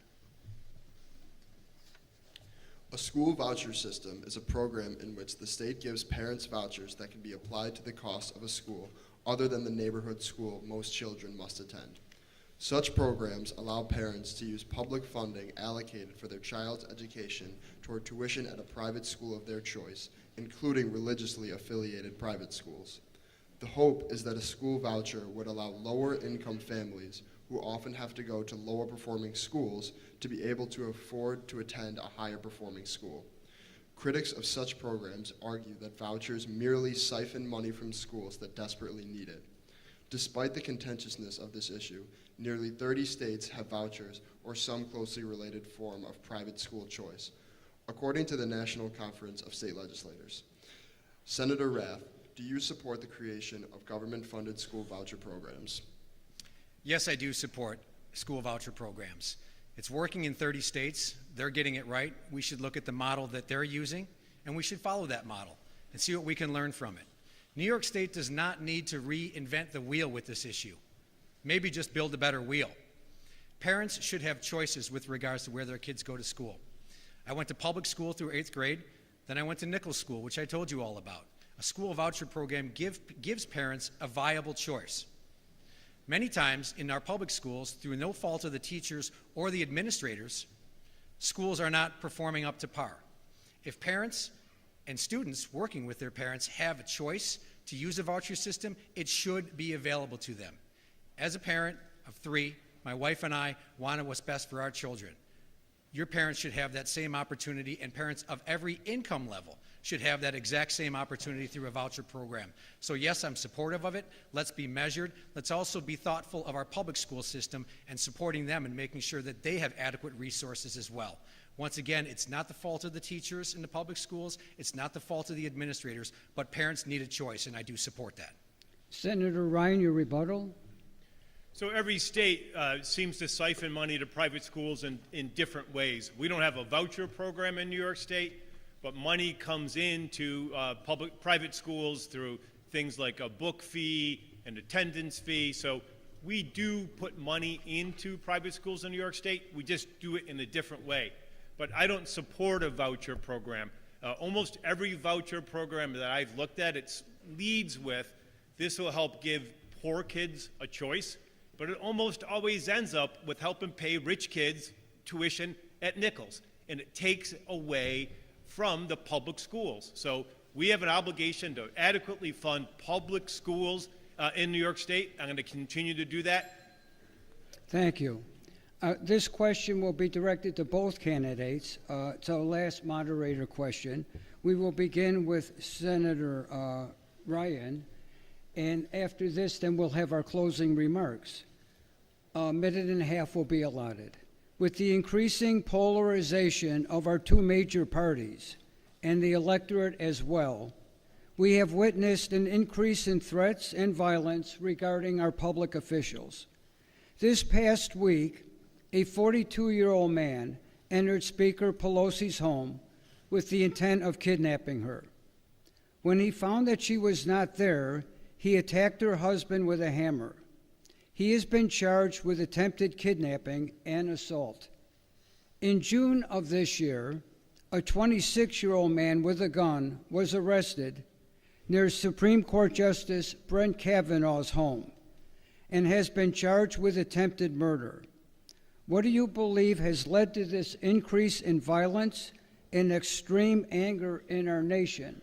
A school voucher system is a program in which the state gives parents vouchers that can be applied to the cost of a school other than the neighborhood school most children must attend. Such programs allow parents to use public funding allocated for their child's education toward tuition at a private school of their choice, including religiously affiliated private schools. The hope is that a school voucher would allow lower income families who often have to go to lower performing schools to be able to afford to attend a higher performing school. Critics of such programs argue that vouchers merely siphon money from schools that desperately need it. Despite the contentiousness of this issue, nearly 30 states have vouchers or some closely related form of private school choice, according to the National Conference of State Legislators. Senator Rath, do you support the creation of government-funded school voucher programs? Yes, I do support school voucher programs. It's working in 30 states. They're getting it right. We should look at the model that they're using, and we should follow that model and see what we can learn from it. New York State does not need to reinvent the wheel with this issue. Maybe just build a better wheel. Parents should have choices with regards to where their kids go to school. I went to public school through 8th grade, then I went to Nichols School, which I told you all about. A school voucher program gives parents a viable choice. Many times in our public schools, through no fault of the teachers or the administrators, schools are not performing up to par. If parents and students working with their parents have a choice to use a voucher system, it should be available to them. As a parent of 3, my wife and I wanted what's best for our children. Your parents should have that same opportunity, and parents of every income level should have that exact same opportunity through a voucher program. So yes, I'm supportive of it. Let's be measured. Let's also be thoughtful of our public school system and supporting them and making sure that they have adequate resources as well. Once again, it's not the fault of the teachers in the public schools. It's not the fault of the administrators, but parents need a choice, and I do support that. Senator Ryan, your rebuttal. So every state seems to siphon money to private schools in different ways. We don't have a voucher program in New York State, but money comes into private schools through things like a book fee, an attendance fee. So we do put money into private schools in New York State. We just do it in a different way. But I don't support a voucher program. Almost every voucher program that I've looked at, it leads with, this will help give poor kids a choice. But it almost always ends up with helping pay rich kids tuition at Nichols. And it takes away from the public schools. So we have an obligation to adequately fund public schools in New York State. I'm going to continue to do that. Thank you. This question will be directed to both candidates. It's our last moderator question. We will begin with Senator Ryan, and after this, then we'll have our closing remarks. A minute and a half will be allotted. With the increasing polarization of our two major parties and the electorate as well, we have witnessed an increase in threats and violence regarding our public officials. This past week, a 42-year-old man entered Speaker Pelosi's home with the intent of kidnapping her. When he found that she was not there, he attacked her husband with a hammer. He has been charged with attempted kidnapping and assault. In June of this year, a 26-year-old man with a gun was arrested near Supreme Court Justice Brett Kavanaugh's home and has been charged with attempted murder. What do you believe has led to this increase in violence and extreme anger in our nation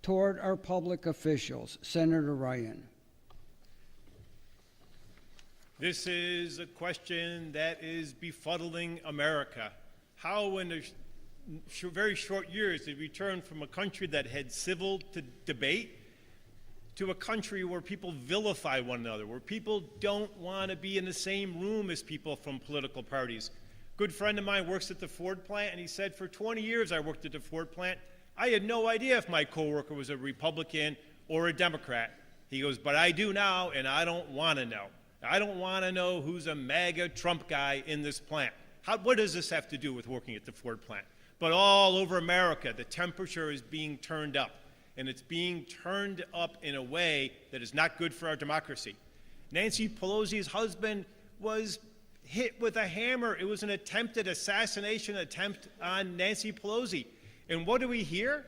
toward our public officials? Senator Ryan. This is a question that is befuddling America. How in a very short years did we turn from a country that had civil debate to a country where people vilify one another, where people don't want to be in the same room as people from political parties? A good friend of mine works at the Ford plant, and he said, for 20 years I worked at the Ford plant. I had no idea if my coworker was a Republican or a Democrat. He goes, but I do now, and I don't want to know. I don't want to know who's a MAGA Trump guy in this plant. What does this have to do with working at the Ford plant? But all over America, the temperature is being turned up, and it's being turned up in a way that is not good for our democracy. Nancy Pelosi's husband was hit with a hammer. It was an attempted assassination attempt on Nancy Pelosi. And what do we hear?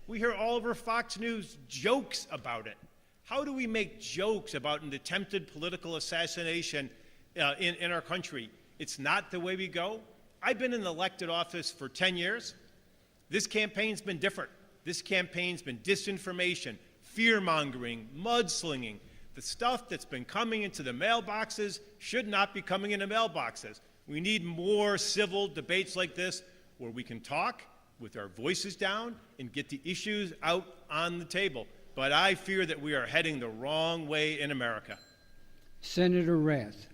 We hear all over Fox News jokes about it. How do we make jokes about an attempted political assassination in our country? It's not the way we go. I've been in elected office for 10 years. This campaign's been different. This campaign's been disinformation, fear-mongering, mudslinging. The stuff that's been coming into the mailboxes should not be coming into mailboxes. We need more civil debates like this where we can talk with our voices down and get the issues out on the table. But I fear that we are heading the wrong way in America. Senator Rath.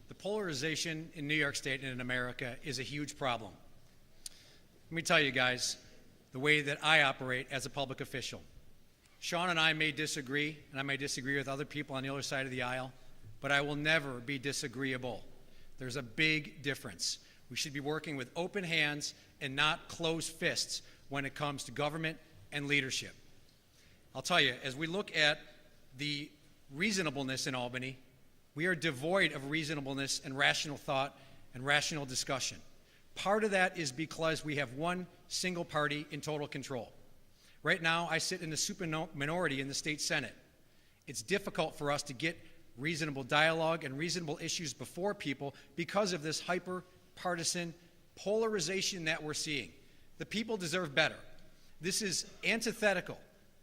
The polarization in New York State and in America is a huge problem. Let me tell you guys the way that I operate as a public official. Sean and I may disagree, and I may disagree with other people on the other side of the aisle, but I will never be disagreeable. There's a big difference. We should be working with open hands and not closed fists when it comes to government and leadership. I'll tell you, as we look at the reasonableness in Albany, we are devoid of reasonableness and rational thought and rational discussion. Part of that is because we have one single party in total control. Right now, I sit in the super minority in the state Senate. It's difficult for us to get reasonable dialogue and reasonable issues before people because of this hyper-partisan polarization that we're seeing. The people deserve better. This is antithetical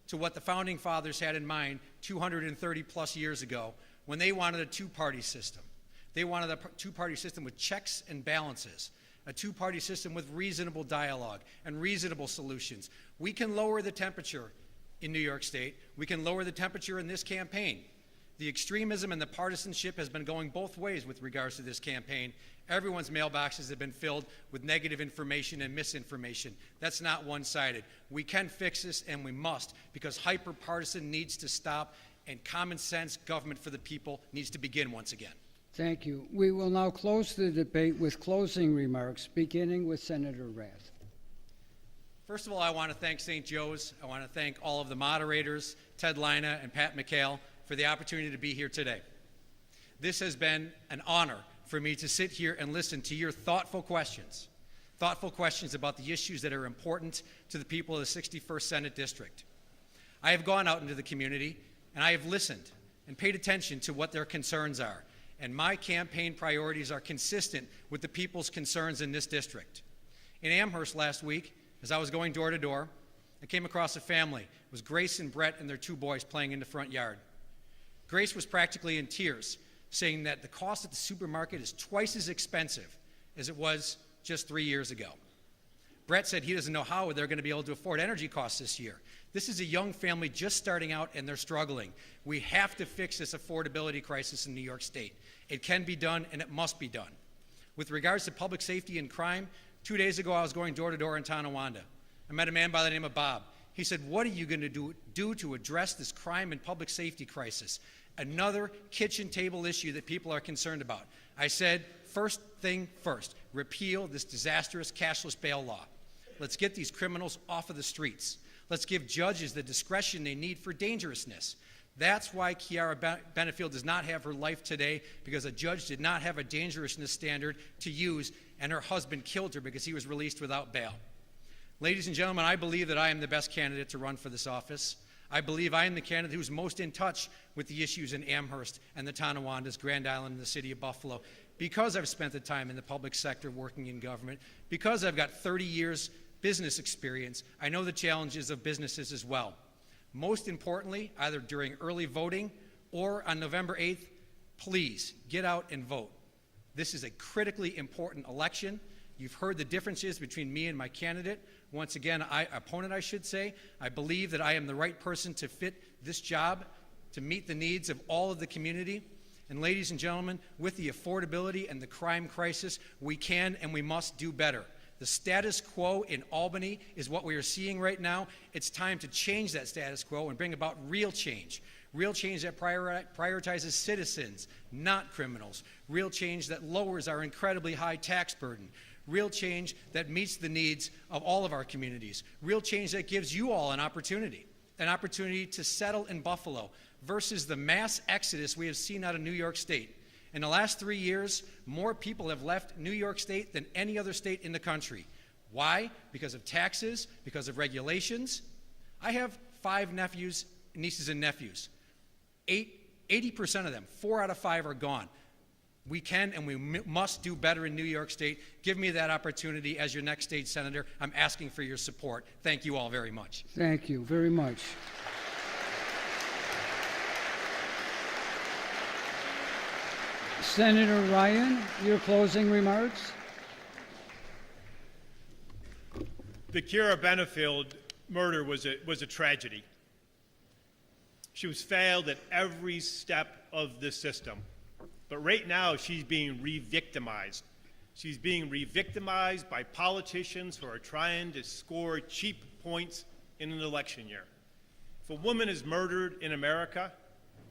to what the Founding Fathers had in mind 230 plus years ago when they wanted a two-party system. They wanted a two-party system with checks and balances, a two-party system with reasonable dialogue and reasonable solutions. We can lower the temperature in New York State. We can lower the temperature in this campaign. The extremism and the partisanship has been going both ways with regards to this campaign. Everyone's mailboxes have been filled with negative information and misinformation. That's not one-sided. We can fix this, and we must, because hyper-partisan needs to stop, and common sense government for the people needs to begin once again. Thank you. We will now close the debate with closing remarks, beginning with Senator Rath. First of all, I want to thank St. Joe's. I want to thank all of the moderators, Ted Lina and Pat McHale, for the opportunity to be here today. This has been an honor for me to sit here and listen to your thoughtful questions about the issues that are important to the people of the 61st Senate District. I have gone out into the community, and I have listened and paid attention to what their concerns are. And my campaign priorities are consistent with the people's concerns in this district. In Amherst last week, as I was going door to door, I came across a family. It was Grace and Brett and their two boys playing in the front yard. Grace was practically in tears, saying that the cost at the supermarket is twice as expensive as it was just 3 years ago. Brett said he doesn't know how they're going to be able to afford energy costs this year. This is a young family just starting out, and they're struggling. We have to fix this affordability crisis in New York State. It can be done, and it must be done. With regards to public safety and crime, 2 days ago I was going door to door in Tonawanda. I met a man by the name of Bob. He said, "What are you going to do to address this crime and public safety crisis?" Another kitchen table issue that people are concerned about. I said, first thing first, repeal this disastrous cashless bail law. Let's get these criminals off of the streets. Let's give judges the discretion they need for dangerousness. That's why Kiara Benefield does not have her life today, because a judge did not have a dangerousness standard to use, and her husband killed her because he was released without bail. Ladies and gentlemen, I believe that I am the best candidate to run for this office. I believe I am the candidate who's most in touch with the issues in Amherst and the Tonawandas, Grand Island, and the city of Buffalo, because I've spent the time in the public sector working in government, because I've got 30 years business experience. I know the challenges of businesses as well. Most importantly, either during early voting or on November 8th, please get out and vote. This is a critically important election. You've heard the differences between me and my candidate. Once again, opponent, I should say. I believe that I am the right person to fit this job to meet the needs of all of the community. And ladies and gentlemen, with the affordability and the crime crisis, we can and we must do better. The status quo in Albany is what we are seeing right now. It's time to change that status quo and bring about real change that prioritizes citizens, not criminals, real change that lowers our incredibly high tax burden, real change that meets the needs of all of our communities, real change that gives you all an opportunity to settle in Buffalo versus the mass exodus we have seen out of New York State. In the last 3 years, more people have left New York State than any other state in the country. Why? Because of taxes, because of regulations. I have 5 nieces and nephews. 80% of them, 4 out of 5 are gone. We can and we must do better in New York State. Give me that opportunity as your next state senator. I'm asking for your support. Thank you all very much. Thank you very much. Senator Ryan, your closing remarks. The Kira Benefield murder was a tragedy. She was failed at every step of the system. But right now, she's being re-victimized. She's being re-victimized by politicians who are trying to score cheap points in an election year. If a woman is murdered in America,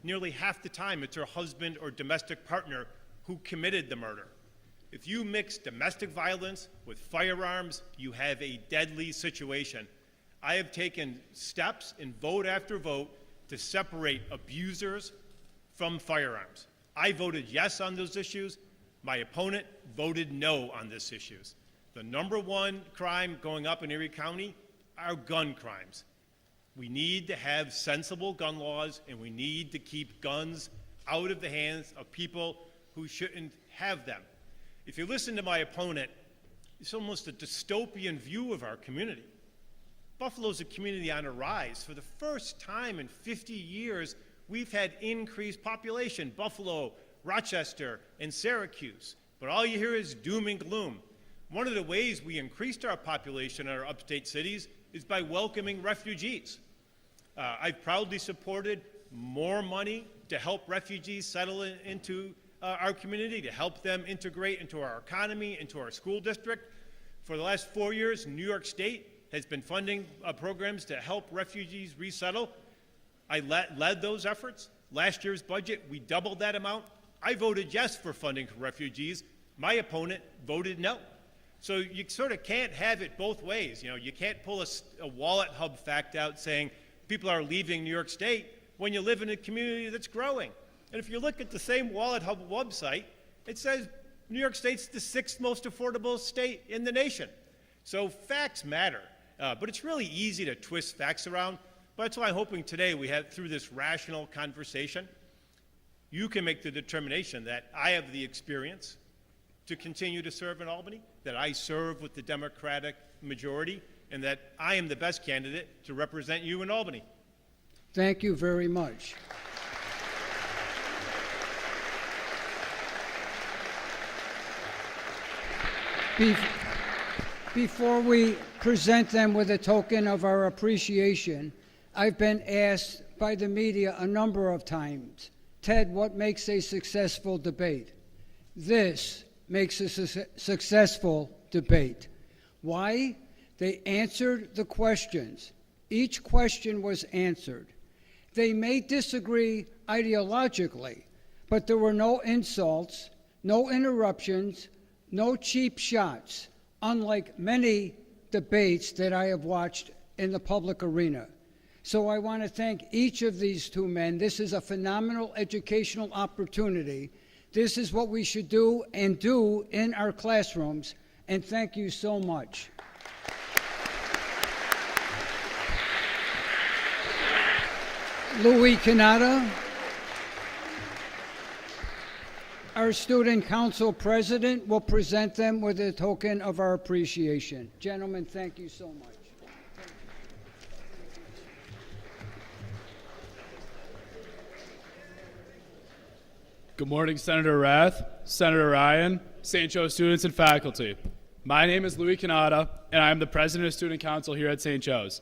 nearly half the time it's her husband or domestic partner who committed the murder. If you mix domestic violence with firearms, you have a deadly situation. I have taken steps in vote after vote to separate abusers from firearms. I voted yes on those issues. My opponent voted no on these issues. The #1 crime going up in Erie County are gun crimes. We need to have sensible gun laws, and we need to keep guns out of the hands of people who shouldn't have them. If you listen to my opponent, it's almost a dystopian view of our community. Buffalo's a community on a rise. For the first time in 50 years, we've had increased population, Buffalo, Rochester, and Syracuse. But all you hear is doom and gloom. One of the ways we increased our population in our upstate cities is by welcoming refugees. I've proudly supported more money to help refugees settle into our community, to help them integrate into our economy, into our school district. For the last 4 years, New York State has been funding programs to help refugees resettle. I led those efforts. Last year's budget, we doubled that amount. I voted yes for funding for refugees. My opponent voted no. So you sort of can't have it both ways. You know, you can't pull a wallet hub fact out saying people are leaving New York State when you live in a community that's growing. And if you look at the same Wallet Hub website, it says New York State's the 6th most affordable state in the nation. So facts matter, but it's really easy to twist facts around. But that's why I'm hoping today we have, through this rational conversation, you can make the determination that I have the experience to continue to serve in Albany, that I serve with the Democratic majority, and that I am the best candidate to represent you in Albany. Thank you very much. Before we present them with a token of our appreciation, I've been asked by the media a number of times, Ted, what makes a successful debate? This makes a successful debate. Why? They answered the questions. Each question was answered. They may disagree ideologically, but there were no insults, no interruptions, no cheap shots, unlike many debates that I have watched in the public arena. So I want to thank each of these two men. This is a phenomenal educational opportunity. This is what we should do and do in our classrooms, and thank you so much. Louis Canada, our student council president, will present them with a token of our appreciation. Gentlemen, thank you so much. Good morning, Senator Rath, Senator Ryan, St. Joe students and faculty. My name is Louis Canada, and I am the president of Student Council here at St. Joe's.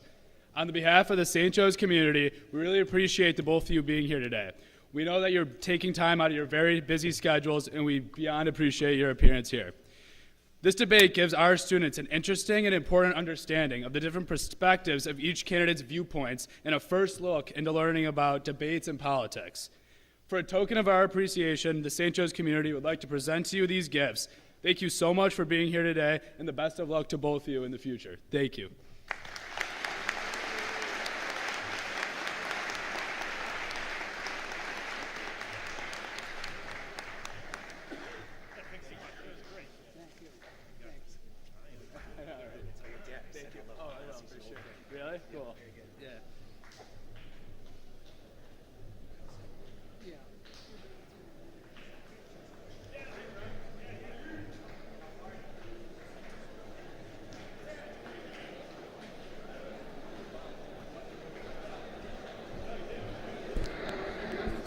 On the behalf of the St. Joe's community, we really appreciate the both of you being here today. We know that you're taking time out of your very busy schedules, and we beyond appreciate your appearance here. This debate gives our students an interesting and important understanding of the different perspectives of each candidate's viewpoints and a first look into learning about debates and politics. For a token of our appreciation, the St. Joe's community would like to present to you these gifts. Thank you so much for being here today, and the best of luck to both of you in the future. Thank you.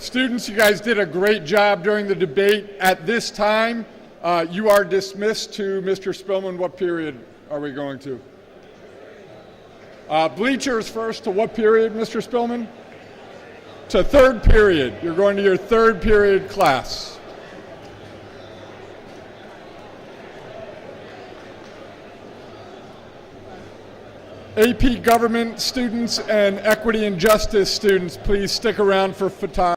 Students, you guys did a great job during the debate. At this time, you are dismissed to Mr. Spillman. What period are we going to? Bleachers first. To what period, Mr. Spillman? To third period. You're going to your third period class. AP Government students and Equity and Justice students, please stick around for photo.